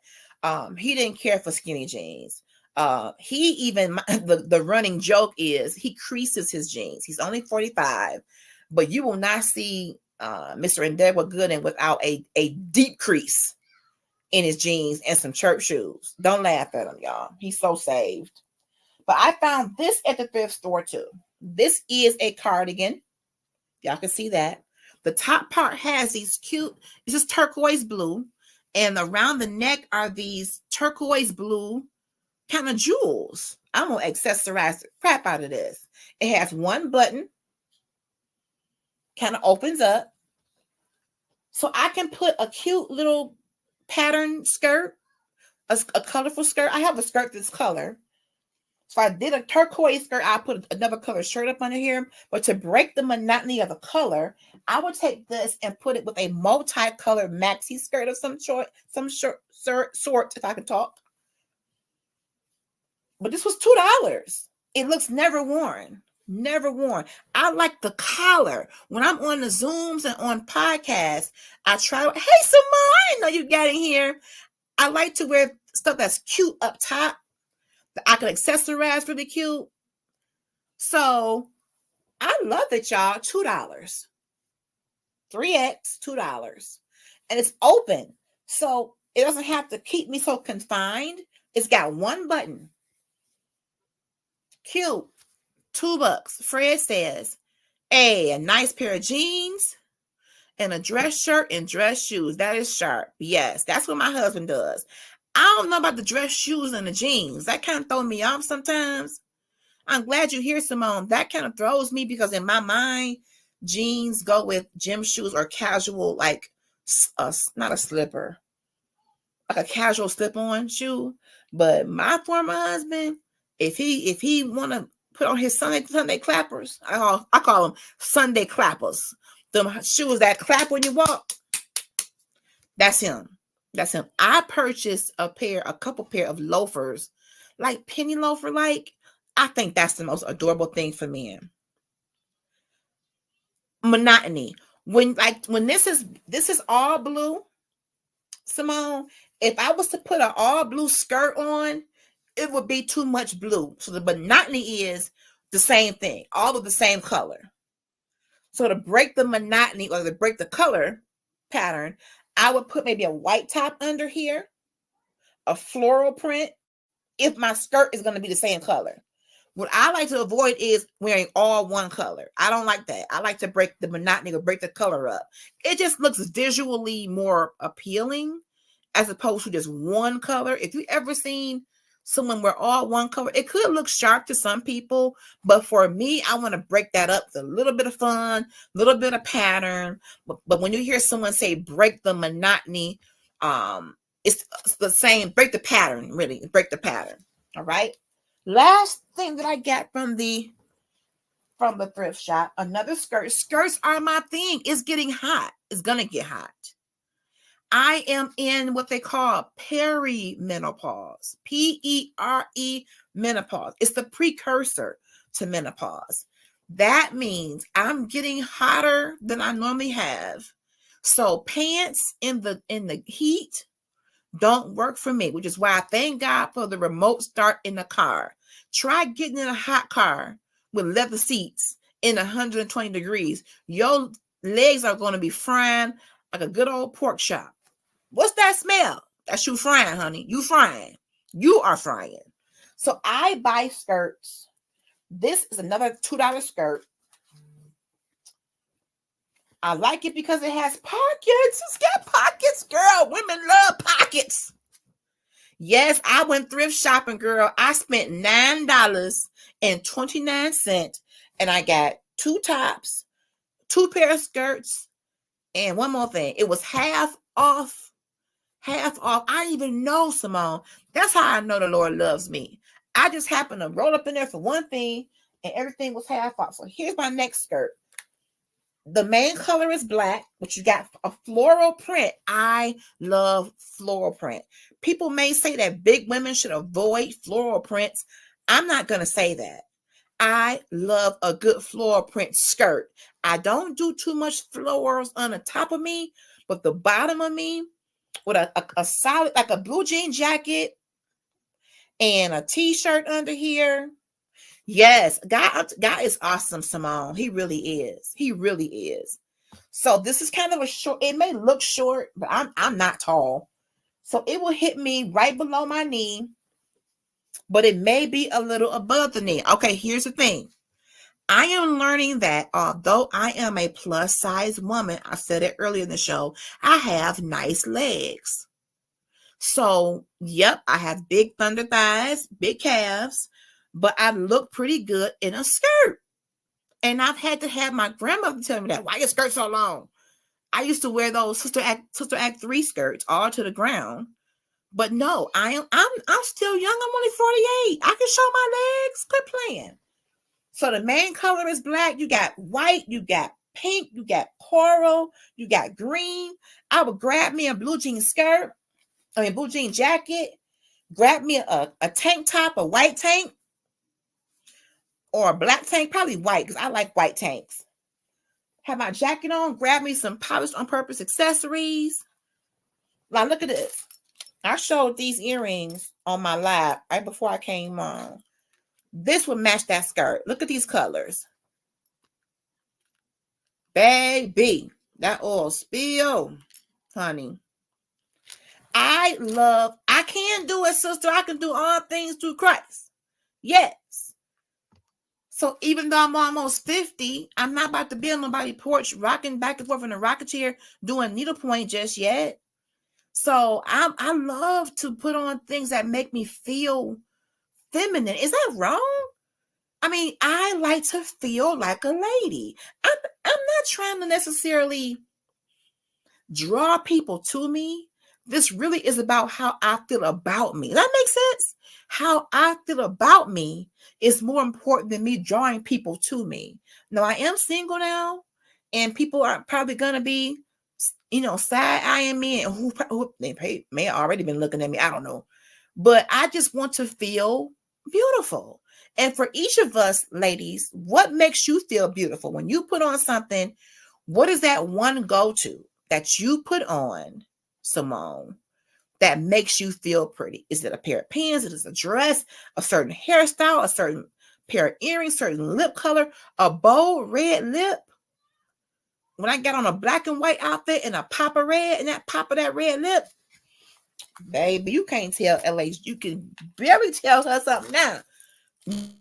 He didn't care for skinny jeans. The running joke is he creases his jeans. He's only 45, but you will not see Mr. Endeavor Gooden without a deep crease in his jeans and some church shoes. Don't laugh at him, y'all. He's so saved. But I found this at the thrift store too. This is a cardigan. Y'all can see that. The top part has these cute, this is turquoise blue. And around the neck are these turquoise blue kind of jewels. I'm going to accessorize the crap out of this. It has one button. Kind of opens up. So I can put a cute little pattern skirt, a colorful skirt. I have a skirt this color. So I did a turquoise skirt. I put another color shirt up under here. But to break the monotony of the color, I would take this and put it with a multicolored maxi skirt of some sort, if I can talk. But this was $2. It looks never worn. Never worn. I like the collar. When I'm on the Zooms and on podcasts, I try. Hey, Simone, I didn't know you got in here. I like to wear stuff that's cute up top that I can accessorize really cute. So I love it, y'all. $2. 3X, $2. And it's open. So it doesn't have to keep me so confined. It's got one button. Cute. $2. Fred says, hey, a nice pair of jeans and a dress shirt and dress shoes. That is sharp. Yes, that's what my husband does. I don't know about the dress shoes and the jeans. That kind of throws me off sometimes. I'm glad you're here, Simone. That kind of throws me because in my mind, jeans go with gym shoes or casual, like not a slipper, like a casual slip-on shoe. But my former husband, if he want to put on his Sunday clappers, I call them Sunday clappers. Them shoes that clap when you walk. That's him. That's him. I purchased a couple pair of loafers, like penny loafer. Like, I think that's the most adorable thing for men. Monotony. When this is all blue, Simone, if I was to put an all blue skirt on, it would be too much blue. So the monotony is the same thing, all of the same color. So to break the monotony or to break the color pattern, I would put maybe a white top under here, a floral print, if my skirt is going to be the same color. What I like to avoid is wearing all one color. I don't like that. I like to break the monotony or break the color up. It just looks visually more appealing as opposed to just one color. If you ever seen someone wear all one color, it could look sharp to some people, but for me, I want to break that up with a little bit of fun, a little bit of pattern. But when you hear someone say break the monotony, it's the same, break the pattern, really, break the pattern. All right. Last thing that I got from the thrift shop, another skirt. Skirts are my thing. It's getting hot. It's gonna get hot. I am in what they call perimenopause. P-E-R-E menopause. It's the precursor to menopause. That means I'm getting hotter than I normally have. So pants in the heat don't work for me, which is why I thank God for the remote start in the car. Try getting in a hot car with leather seats in 120 degrees. Your legs are going to be frying like a good old pork chop. What's that smell? That's you frying, honey. You frying. You are frying. So I buy skirts. This is another $2 skirt. I like it because it has pockets. It's got pockets, girl. Women love pockets. Yes, I went thrift shopping, girl. I spent $9.29 and I got 2 tops, 2 pair of skirts, and one more thing. It was half off. Half off. I didn't even know, Simone. That's how I know the Lord loves me. I just happened to roll up in there for one thing and everything was half off. So here's my next skirt. The main color is black, but you got a floral print. I love floral print. People may say that big women should avoid floral prints. I'm not going to say that. I love a good floral print skirt. I don't do too much florals on the top of me, but the bottom of me with a solid, like a blue jean jacket and a t-shirt under here. Yes, God is awesome, Simone. He really is. He really is. So this is kind of a short, it may look short, but I'm not tall. So it will hit me right below my knee, but it may be a little above the knee. Okay, here's the thing. I am learning that although I am a plus size woman, I said it earlier in the show, I have nice legs. So, yep, I have big thunder thighs, big calves, but I look pretty good in a skirt. And I've had to have my grandmother tell me that. Why your skirt so long? I used to wear those Sister Act 3 skirts all to the ground. But no, I'm still young. I'm only 48. I can show my legs. Quit playing. So the main color is black. You got white, you got pink, you got coral, you got green. I would grab me a blue jean blue jean jacket, grab me a tank top, a white tank, or a black tank, probably white, because I like white tanks. Have my jacket on, grab me some polished on purpose accessories. Now look at this. I showed these earrings on my live right before I came on. This would match that skirt. Look at these colors. Baby, that oil spill, honey. I can do it, sister. I can do all things through Christ. Yes. So even though I'm almost 50, I'm not about to be on nobody's porch rocking back and forth in a rocking chair doing needlepoint just yet. So I love to put on things that make me feel feminine. Is that wrong? I mean, I like to feel like a lady. I'm not trying to necessarily draw people to me. This really is about how I feel about me. Does that make sense? How I feel about me is more important than me drawing people to me. Now, I am single now, and people are probably going to be, side-eyeing me, and who they may already been looking at me. I don't know. But I just want to feel beautiful. And for each of us, ladies, what makes you feel beautiful? When you put on something, what is that one go-to that you put on, Simone, that makes you feel pretty? Is it a pair of pants? Is it a dress, a certain hairstyle, a certain pair of earrings, certain lip color, a bold red lip? When I got on a black and white outfit and a pop of red and that pop of that red lip, baby, you can't tell LA. You can barely tell her something now.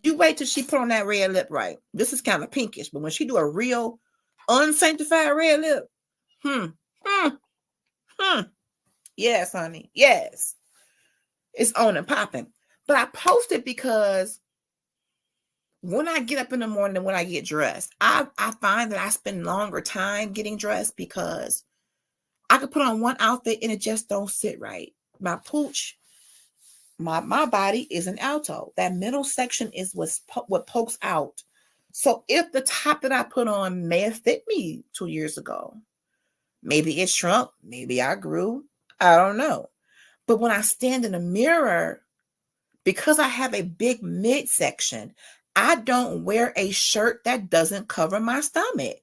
You wait till she put on that red lip right. This is kind of pinkish, but when she do a real unsanctified red lip, yes, honey, yes, it's on and popping. But I post it because when I get up in the morning and when I get dressed, I find that I spend longer time getting dressed because I could put on one outfit and it just don't sit right. My pooch, my body is an alto. That middle section is what pokes out. So if the top that I put on may have fit me 2 years ago, maybe it shrunk, maybe I grew, I don't know. But when I stand in the mirror, because I have a big midsection, I don't wear a shirt that doesn't cover my stomach.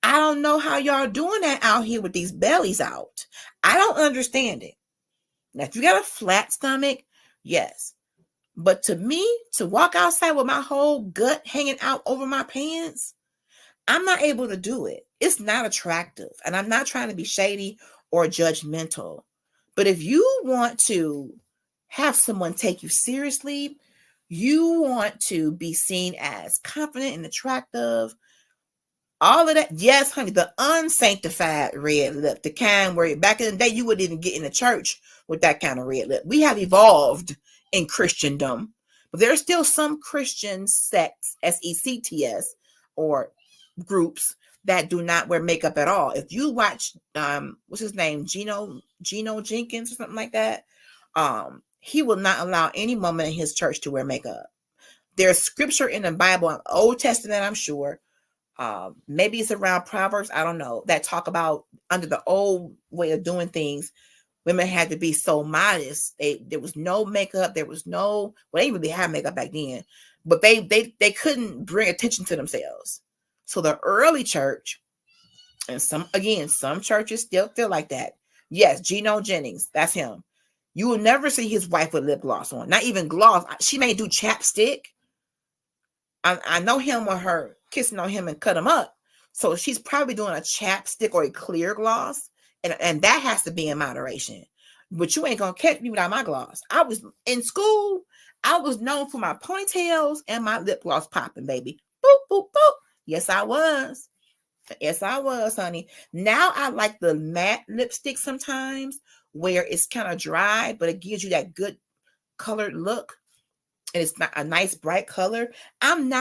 I don't know how y'all doing that out here with these bellies out. I don't understand it. Now, if you got a flat stomach, yes. But to me, to walk outside with my whole gut hanging out over my pants, I'm not able to do it. It's not attractive. And I'm not trying to be shady or judgmental. But if you want to have someone take you seriously, you want to be seen as confident and attractive, all of that. Yes, honey, the unsanctified red lip, the kind where back in the day you wouldn't even get in the church with that kind of red lip. We have evolved in Christendom, but there's still some Christian sects, sects, or groups that do not wear makeup at all. If you watch, what's his name, Gino Jenkins or something like that, he will not allow any woman in his church to wear makeup. There's scripture in the Bible, Old Testament, I'm sure. Maybe it's around Proverbs, I don't know, that talk about under the old way of doing things, women had to be so modest. There was no makeup. There was no, well, they didn't really have makeup back then, but they couldn't bring attention to themselves. So the early church, and some churches still feel like that. Yes, Gino Jennings, that's him. You will never see his wife with lip gloss on, not even gloss. She may do chapstick. I know him or her kissing on him and cut him up. So she's probably doing a chapstick or a clear gloss. And that has to be in moderation. But you ain't going to catch me without my gloss. I was in school. I was known for my ponytails and my lip gloss popping, baby. Boop, boop, boop. Yes, I was. Yes, I was, honey. Now I like the matte lipstick sometimes where it's kind of dry, but it gives you that good colored look. And it's not a nice bright color. I'm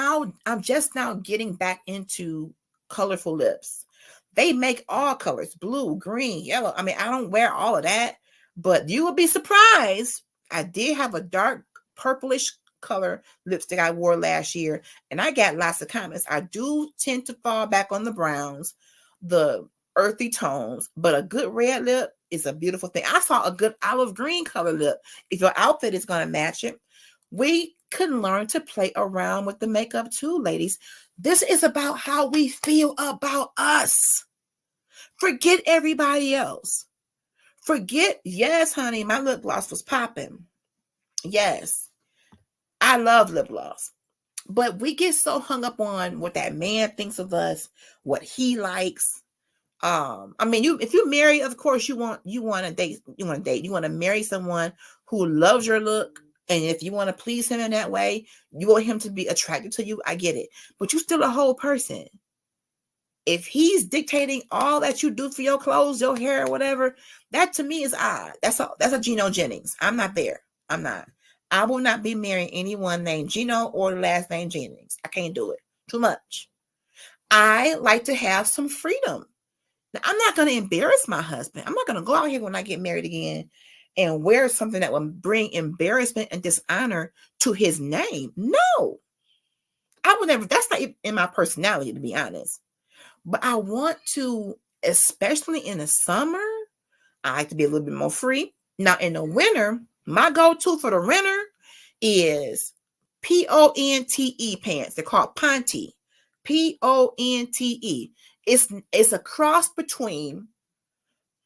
just now getting back into colorful lips. They make all colors, blue, green, yellow. I mean, I don't wear all of that, but you will be surprised. I did have a dark purplish color lipstick I wore last year, and I got lots of comments. I do tend to fall back on the browns, the earthy tones, but a good red lip is a beautiful thing. I saw a good olive green color lip. If your outfit is going to match it, we can learn to play around with the makeup too, ladies. This is about how we feel about us. Forget everybody else. Yes, honey, my lip gloss was popping. Yes, I love lip gloss. But we get so hung up on what that man thinks of us, what he likes. I mean, if you're married, of course you want to date. You want to marry someone who loves your look And if you want to please him in that way, you want him to be attracted to you, I get it. But you're still a whole person. If he's dictating all that you do for your clothes, your hair, or whatever, that to me is odd. That's a Gino Jennings. I'm not there. I'm not. I will not be marrying anyone named Gino or the last name Jennings. I can't do it. Too much. I like to have some freedom. Now, I'm not going to embarrass my husband. I'm not going to go out here when I get married again and wear something that will bring embarrassment and dishonor to his name. No, I would never. That's not in my personality, to be honest. But I want to, especially in the summer, I like to be a little bit more free. Now, in the winter, my go-to for the winter is Ponte pants. They're called Ponte. Ponte. It's a cross between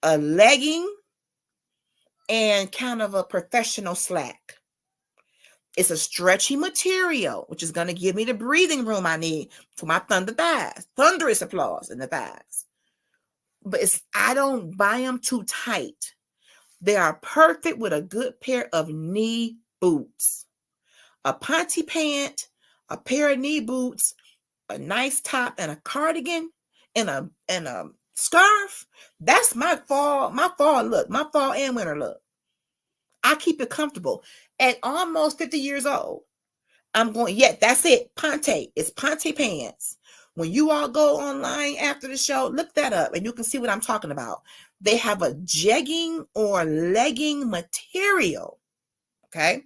a legging and kind of a professional slack. It's a stretchy material, which is going to give me the breathing room I need for my thunderous applause in the thighs. But I don't buy them too tight. They are perfect with a good pair of knee boots. A Ponte pant, a pair of knee boots, a nice top, and a cardigan, and a scarf. That's my fall look, my fall and winter look. I keep it comfortable. At almost 50 years old, I'm going, yeah, that's it. Ponte. It's Ponte pants. When you all go online after the show, look that up and you can see what I'm talking about. They have a jegging or legging material, okay?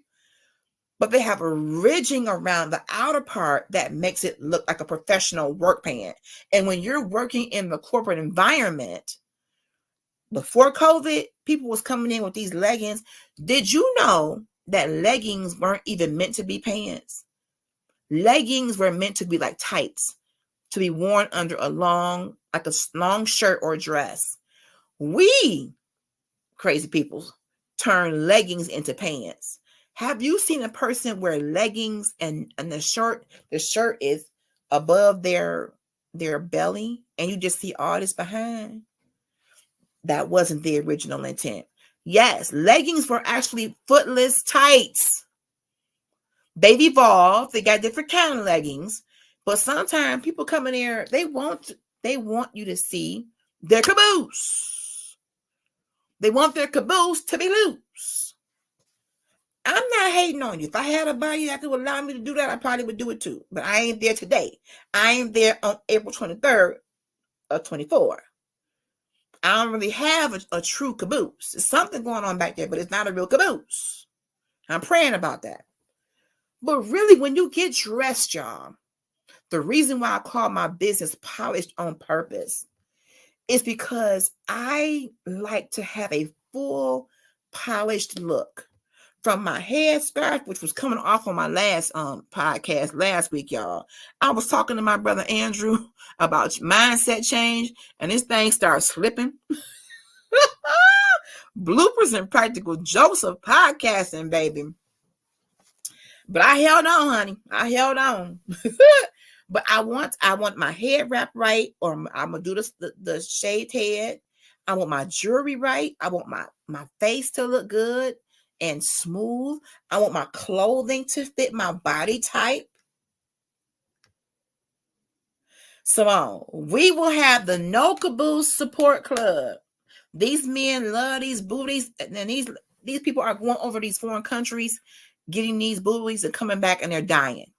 But they have a ridging around the outer part that makes it look like a professional work pant. And when you're working in the corporate environment, before COVID, people was coming in with these leggings. Did you know that leggings weren't even meant to be pants? Leggings were meant to be like tights, to be worn under a long shirt or dress. We, crazy people, turn leggings into pants. Have you seen a person wear leggings and the shirt is above their belly and you just see all this behind? That wasn't the original intent. Yes, leggings were actually footless tights. They've evolved. They got different kind of leggings. But sometimes people come in there, they want you to see their caboose. They want their caboose to be loose. I'm not hating on you. If I had a body that could allow me to do that, I probably would do it too. But I ain't there today. I ain't there on April 23rd of 24. I don't really have a true caboose. There's something going on back there, but it's not a real caboose. I'm praying about that. But really, when you get dressed, y'all, the reason why I call my business Polished on Purpose is because I like to have a full polished look. From my headscarf, which was coming off on my last podcast last week, y'all. I was talking to my brother Andrew about mindset change, and this thing started slipping. Bloopers and practical jokes of podcasting, baby. But I held on, honey. I held on. But I want my head wrapped right, or I'm gonna do the shaved head. I want my jewelry right. I want my face to look good and smooth. I want my clothing to fit my body type. Simone, we will have the No Caboose Support Club. These men love these booties, and these people are going over these foreign countries, getting these booties and coming back, and they're dying.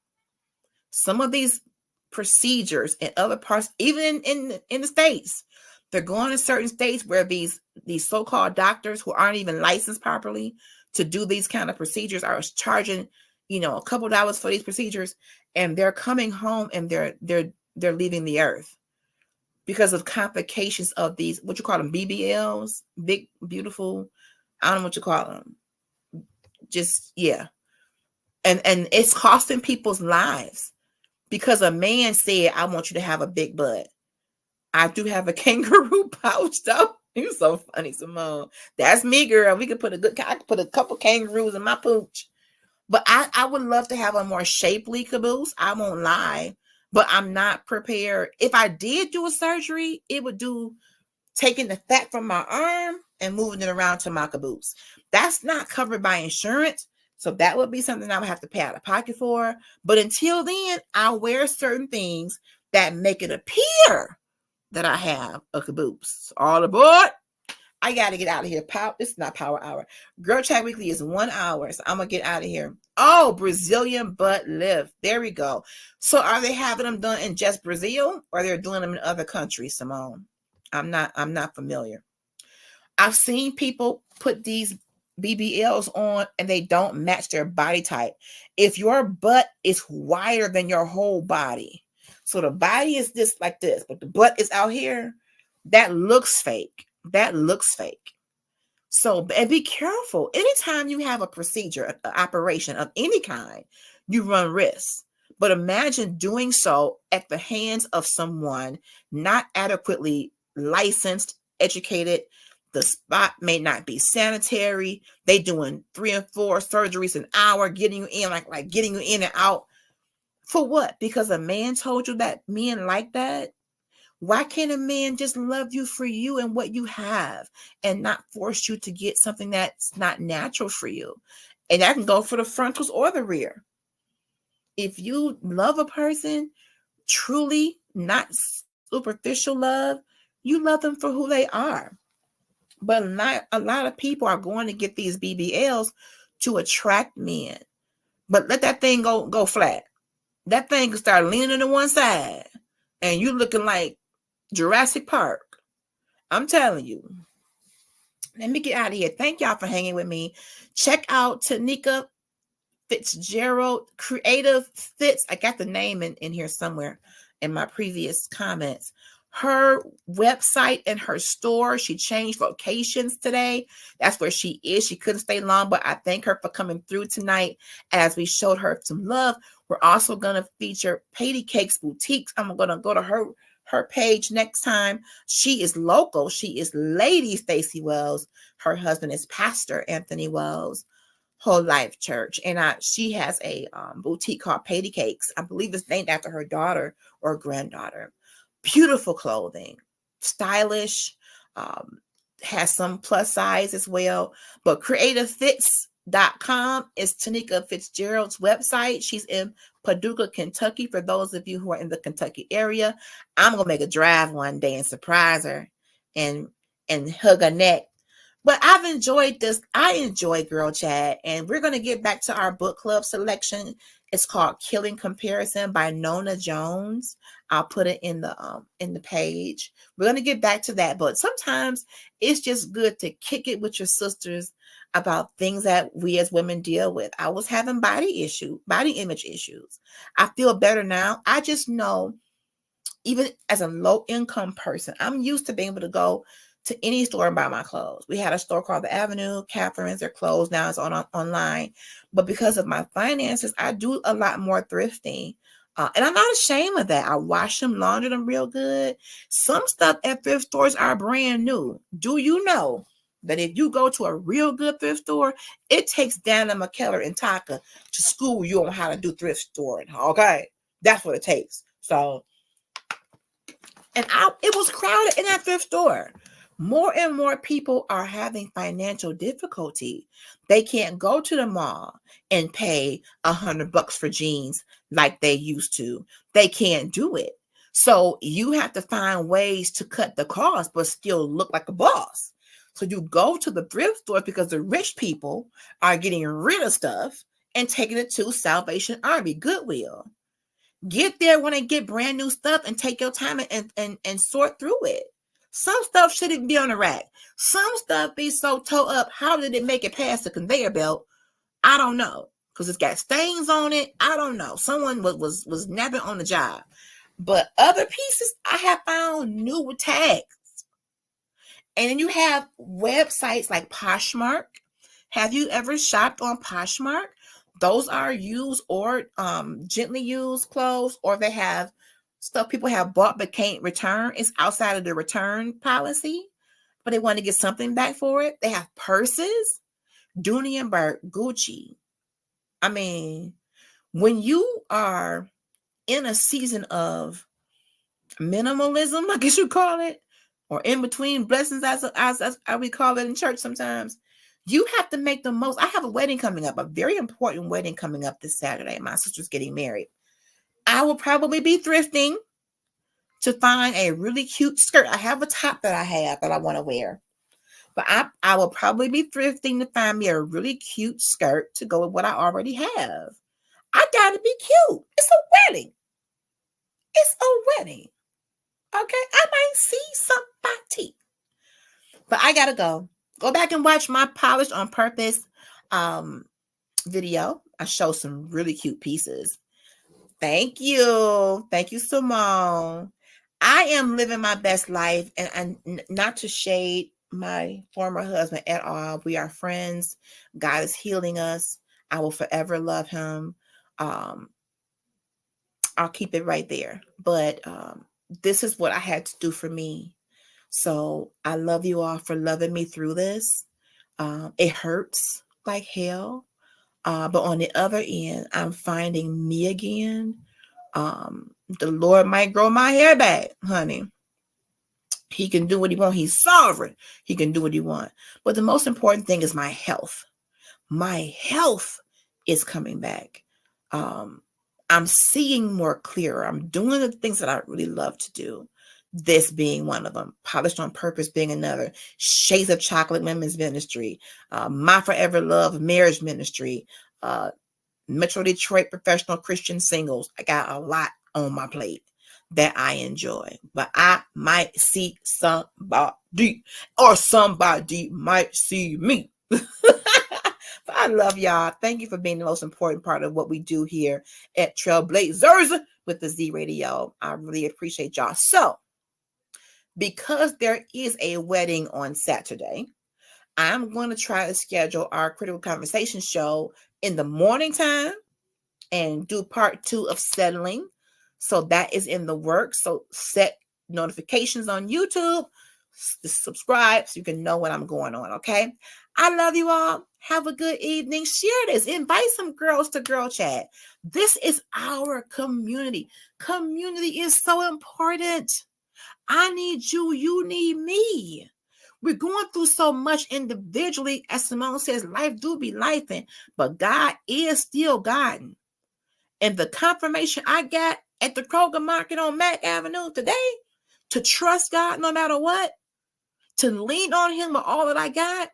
Some of these procedures in other parts, even in the States, they're going to certain states where these so-called doctors who aren't even licensed properly to do these kind of procedures are charging, a couple dollars for these procedures, and they're coming home and they're leaving the earth because of complications of these, what you call them, BBLs, big, beautiful, I don't know what you call them. Just, yeah. And it's costing people's lives because a man said, I want you to have a big butt. I do have a kangaroo pouch though. You're so funny, Simone. That's me, girl. I could put a couple kangaroos in my pooch. But I would love to have a more shapely caboose. I won't lie. But I'm not prepared. If I did do a surgery, it would do taking the fat from my arm and moving it around to my caboose. That's not covered by insurance. So that would be something I would have to pay out of pocket for. But until then, I'll wear certain things that make it appear that I have a caboose. All aboard. I got to get out of here. This is not Power Hour. Girl Chat Weekly is 1 hour. So I'm going to get out of here. Oh, Brazilian butt lift. There we go. So are they having them done in just Brazil, or they're doing them in other countries, Simone? I'm not familiar. I've seen people put these BBLs on and they don't match their body type. If your butt is wider than your whole body, so the body is this like this, but the butt is out here, that looks fake. That looks fake. So, and be careful. Anytime you have a procedure, an operation of any kind, you run risks. But imagine doing so at the hands of someone not adequately licensed, educated. The spot may not be sanitary. They doing 3 and 4 surgeries an hour, getting you in, like getting you in and out. For what? Because a man told you that men like that? Why can't a man just love you for you and what you have and not force you to get something that's not natural for you? And that can go for the frontals or the rear. If you love a person, truly, not superficial love, you love them for who they are. But a lot of people are going to get these BBLs to attract men. But let that thing go flat. That thing can start leaning to one side and you looking like Jurassic Park. I'm telling you. Let me get out of here. Thank y'all for hanging with me. Check out Tanika Fitzgerald Creative Fits. I got the name in here somewhere in my previous comments. Her website and her store, she changed locations today. That's where she is. She couldn't stay long, but I thank her for coming through tonight as we showed her some love. We're also going to feature Patty Cakes Boutiques. I'm going to go to her page next time. She is local. She is Lady Stacy Wells. Her husband is Pastor Anthony Wells, Whole Life Church. And she has a boutique called Patty Cakes. I believe it's named after her daughter or granddaughter. Beautiful clothing, stylish, has some plus size as well. But creativefits.com is Tanika Fitzgerald's website. She's in Paducah, Kentucky. For those of you who are in the Kentucky area, I'm gonna make a drive one day and surprise her and hug her neck. But I've enjoyed this. I enjoy Girl Chat, and we're gonna get back to our book club selection. It's called Killing Comparison by Nona Jones. I'll put it in the page. We're gonna get back to that, but sometimes it's just good to kick it with your sisters about things that we as women deal with. I was having body image issues. I feel better now. I just know, even as a low income person, I'm used to being able to go to any store and buy my clothes. We had a store called The Avenue. Catherine's, they're closed now. It's online. But because of my finances, I do a lot more thrifting. And I'm not ashamed of that. I wash them, launder them real good. Some stuff at thrift stores are brand new. Do you know that if you go to a real good thrift store, it takes Dana McKellar and Taka to school you on how to do thrift storing? Okay? That's what it takes. So, and it was crowded in that thrift store. More and more people are having financial difficulty. They can't go to the mall and pay $100 for jeans like they used to. They can't do it. So you have to find ways to cut the cost, but still look like a boss. So you go to the thrift store because the rich people are getting rid of stuff and taking it to Salvation Army, Goodwill. Get there when they get brand new stuff and take your time and sort through it. Some stuff shouldn't be on the rack. Some stuff be so tore up. How did it make it past the conveyor belt? I don't know. Because it's got stains on it. I don't know. Someone was napping on the job. But other pieces I have found new with tags. And then you have websites like Poshmark. Have you ever shopped on Poshmark? Those are used or gently used clothes, or they have stuff people have bought but can't return. It's outside of the return policy, but they want to get something back for it. They have purses, Dooney and Burke, Gucci. I mean, when you are in a season of minimalism, I guess you call it, or in between blessings, as we call it in church sometimes, You have to make the most. I have a wedding coming up, a very important wedding coming up this Saturday. My sister's getting married. I will probably be thrifting to find a really cute skirt. I have a top that I want to wear. But I will probably be thrifting to find me a really cute skirt to go with what I already have. I gotta be cute. It's a wedding. It's a wedding. Okay? I might see somebody. But I gotta go. Go back and watch my Polished on Purpose video. I show some really cute pieces. Thank you. Thank you, Simone. I am living my best life, and not to shade my former husband at all. We are friends. God is healing us. I will forever love him. I'll keep it right there. But this is what I had to do for me. So I love you all for loving me through this. It hurts like hell. But on the other end, I'm finding me again. The Lord might grow my hair back, honey. He can do what he wants. He's sovereign. He can do what he wants. But the most important thing is my health. My health is coming back. I'm seeing more clearer. I'm doing the things that I really love to do. This being one of them. Polished on Purpose being another. Shades of Chocolate Women's Ministry. My Forever Love Marriage Ministry. Metro Detroit Professional Christian Singles. I got a lot on my plate that I enjoy, but I might see somebody, or somebody might see me. But I love y'all. Thank you for being the most important part of what we do here at Trailblazers with the Z Radio. I really appreciate y'all. So, because there is a wedding on Saturday, I'm going to try to schedule our Critical Conversation show in the morning time and do part 2 of settling. So that is in the works. So set notifications on YouTube, subscribe so you can know when I'm going on. Okay. I love you all. Have a good evening. Share this. Invite some girls to Girl Chat. This is our community. Community is so important. I need you. You need me. We're going through so much individually. As Simone says, life do be lifing, but God is still guiding. And the confirmation I got at the Kroger Market on Mack Avenue today, to trust God no matter what, to lean on him with all that I got.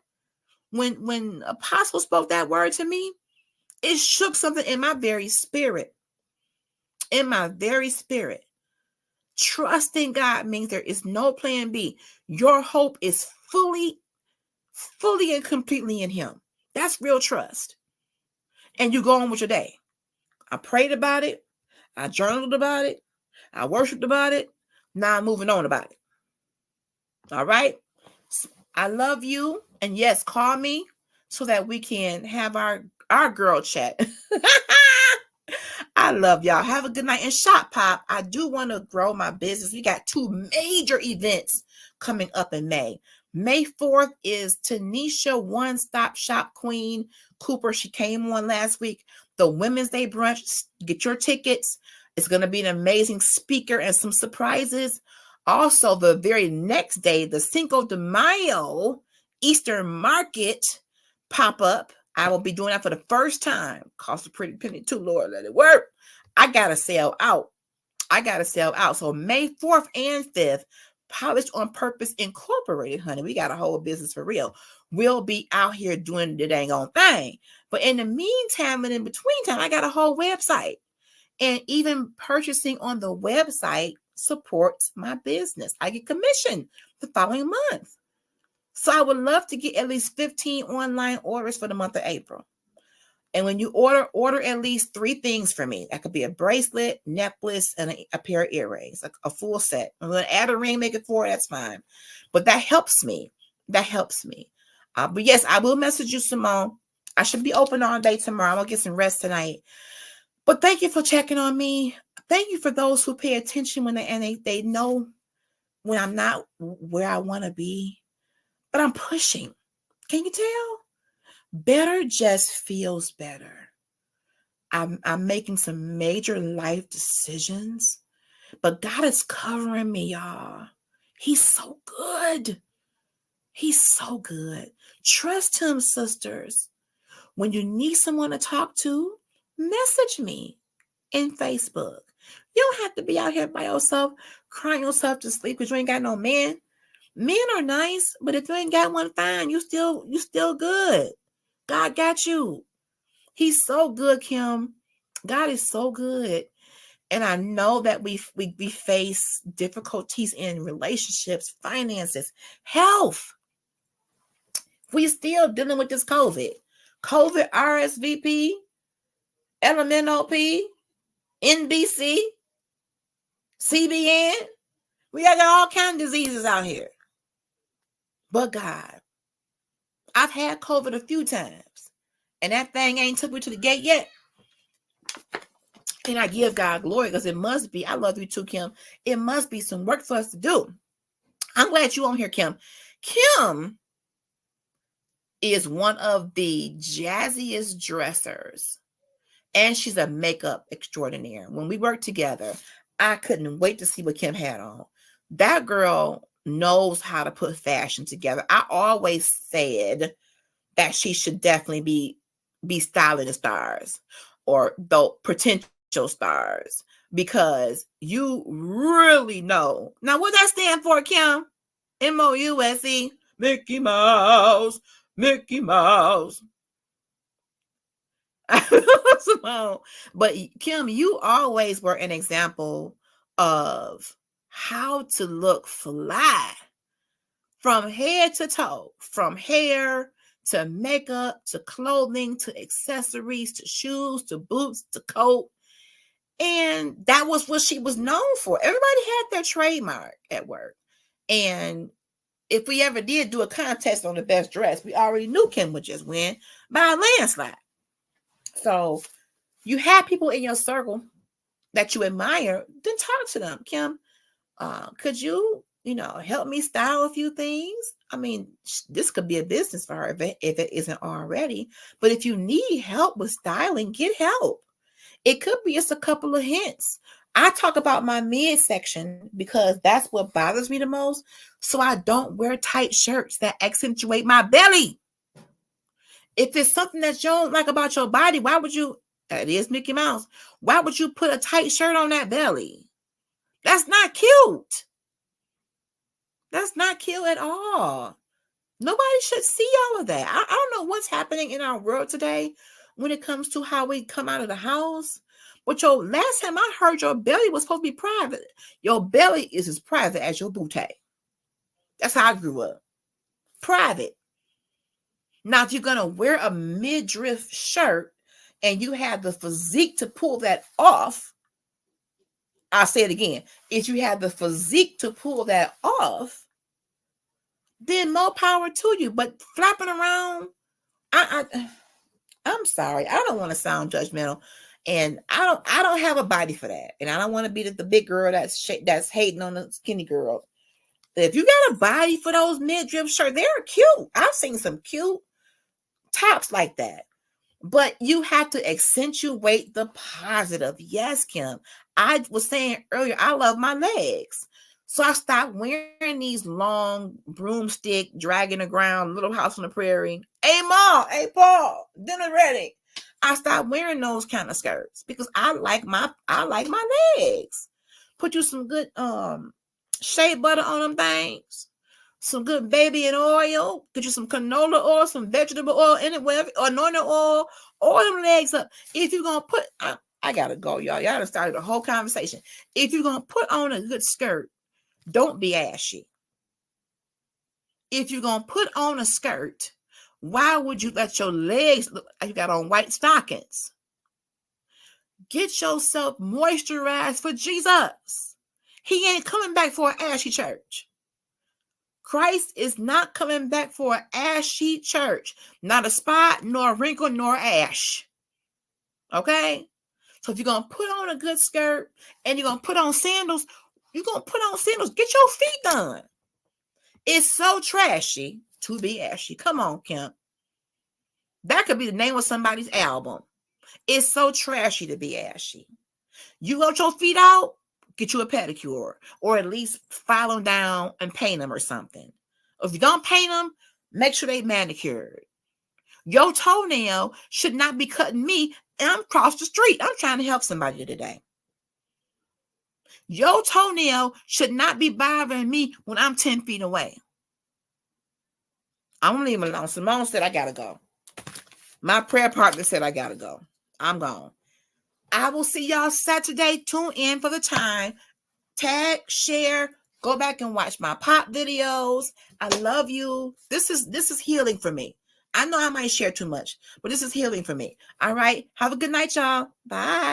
When Apostle spoke that word to me, it shook something in my very spirit. In my very spirit. Trusting God means there is no plan B. Your hope is fully and completely in him. That's real trust. And you go on with your day. I prayed about it. I journaled about it. I worshiped about it. Now I'm moving on about it. All right. I love you. And yes, call me so that we can have our girl chat. I love y'all. Have a good night. And Shop Pop, I do want to grow my business. We got 2 major events coming up in May. May 4th is Tanisha One Stop Shop Queen Cooper. She came on last week. The Women's Day brunch. Get your tickets. It's going to be an amazing speaker and some surprises. Also, the very next day, the Cinco de Mayo Easter Market pop-up. I will be doing that for the first time. Cost a pretty penny too, Lord, let it work. I got to sell out. So May 4th and 5th, Polished on Purpose Incorporated, honey. We got a whole business for real. We'll be out here doing the dang on thing. But in the meantime and in between time, I got a whole website. And even purchasing on the website supports my business. I get commission the following month. So I would love to get at least 15 online orders for the month of April. And when you order at least 3 things for me. That could be a bracelet, necklace, and a pair of earrings, a full set. I'm going to add a ring, make it 4. That's fine. But that helps me. But yes, I will message you, Simone. I should be open all day tomorrow. I'm going to get some rest tonight. But thank you for checking on me. Thank you for those who pay attention when they know when I'm not where I want to be. But I'm pushing. Can you tell? Better just feels better. I'm making some major life decisions, but God is covering me, y'all. He's so good. He's so good. Trust him, sisters. When you need someone to talk to, message me in Facebook. You don't have to be out here by yourself, crying yourself to sleep because you ain't got no man. Men are nice, but if you ain't got one, fine. You still good. God got you. He's so good, Kim. God is so good. And I know that we face difficulties in relationships, finances, health. We still dealing with this COVID, RSVP, LMNOP, NBC, CBN. We got all kinds of diseases out here. But God, I've had COVID a few times, and that thing ain't took me to the gate yet. And I give God glory because it must be. I love you too, Kim. It must be some work for us to do. I'm glad you on here, Kim. Kim is one of the jazziest dressers, and she's a makeup extraordinaire. When we worked together, I couldn't wait to see what Kim had on. That girl knows how to put fashion together. I always said that she should definitely be styling the stars, or the potential stars, because you really know. Now, what that stand for, Kim? MOUSE, Mickey Mouse, Mickey Mouse. But Kim, you always were an example of how to look fly from head to toe, from hair to makeup to clothing to accessories to shoes to boots to coat. And that was what she was known for. Everybody had their trademark at work. And if we ever did do a contest on the best dress, we already knew Kim would just win by a landslide. So you have people in your circle that you admire, then talk to them. Kim, could you help me style a few things? I mean, this could be a business for her if it isn't already. But if you need help with styling, get help. It could be just a couple of hints. I talk about my midsection because that's what bothers me the most. So I don't wear tight shirts that accentuate my belly. If it's something that you don't like about your body, why would you? That is Mickey Mouse. Why would you put a tight shirt on that belly? That's not cute. That's not cute at all. Nobody should see all of that. I don't know what's happening in our world today when it comes to how we come out of the house. But last time I heard, your belly was supposed to be private. Your belly is as private as your booty. That's how I grew up. Private. Now, if you're going to wear a midriff shirt and you have the physique to pull that off, I'll say it again. If you have the physique to pull that off, then more power to you. But flapping around, I'm sorry. I don't want to sound judgmental, and I don't have a body for that, and I don't want to be the big girl that's hating on the skinny girl. If you got a body for those midriff shirts, they're cute. I've seen some cute tops like that. But you have to accentuate the positive. Yes, Kim. I was saying earlier, I love my legs. So I stopped wearing these long broomstick, dragging the ground, Little House on the Prairie. Hey, Mom, hey, Paul, dinner ready. I stopped wearing those kind of skirts because I like my legs. Put you some good shea butter on them things. Some good baby and oil. Get you some canola oil, some vegetable oil, anywhere, or anointing oil them legs up. If you're going to put, I got to go, y'all. Y'all done started a whole conversation. If you're going to put on a good skirt, don't be ashy. If you're going to put on a skirt, why would you let your legs look like you got on white stockings? Get yourself moisturized for Jesus. He ain't coming back for an ashy church. Christ is not coming back for an ashy church. Not a spot, nor a wrinkle, nor ash. Okay? So if you're going to put on a good skirt and you're going to put on sandals, you're going to put on sandals. Get your feet done. It's so trashy to be ashy. Come on, Kim. That could be the name of somebody's album. It's so trashy to be ashy. You want your feet out? Get you a pedicure, or at least file them down and paint them or something. If you're going to paint them, make sure they manicured. Your toenail should not be cutting me and I'm across the street. I'm trying to help somebody today. Your toenail should not be bothering me when I'm 10 feet away. I'm going to leave him alone. Simone said I got to go. My prayer partner said I got to go. I'm gone. I will see y'all Saturday. Tune in for the time. Tag, share, go back and watch my pop videos. I love you. This is healing for me. I know I might share too much, but this is healing for me. All right. Have a good night, y'all. Bye.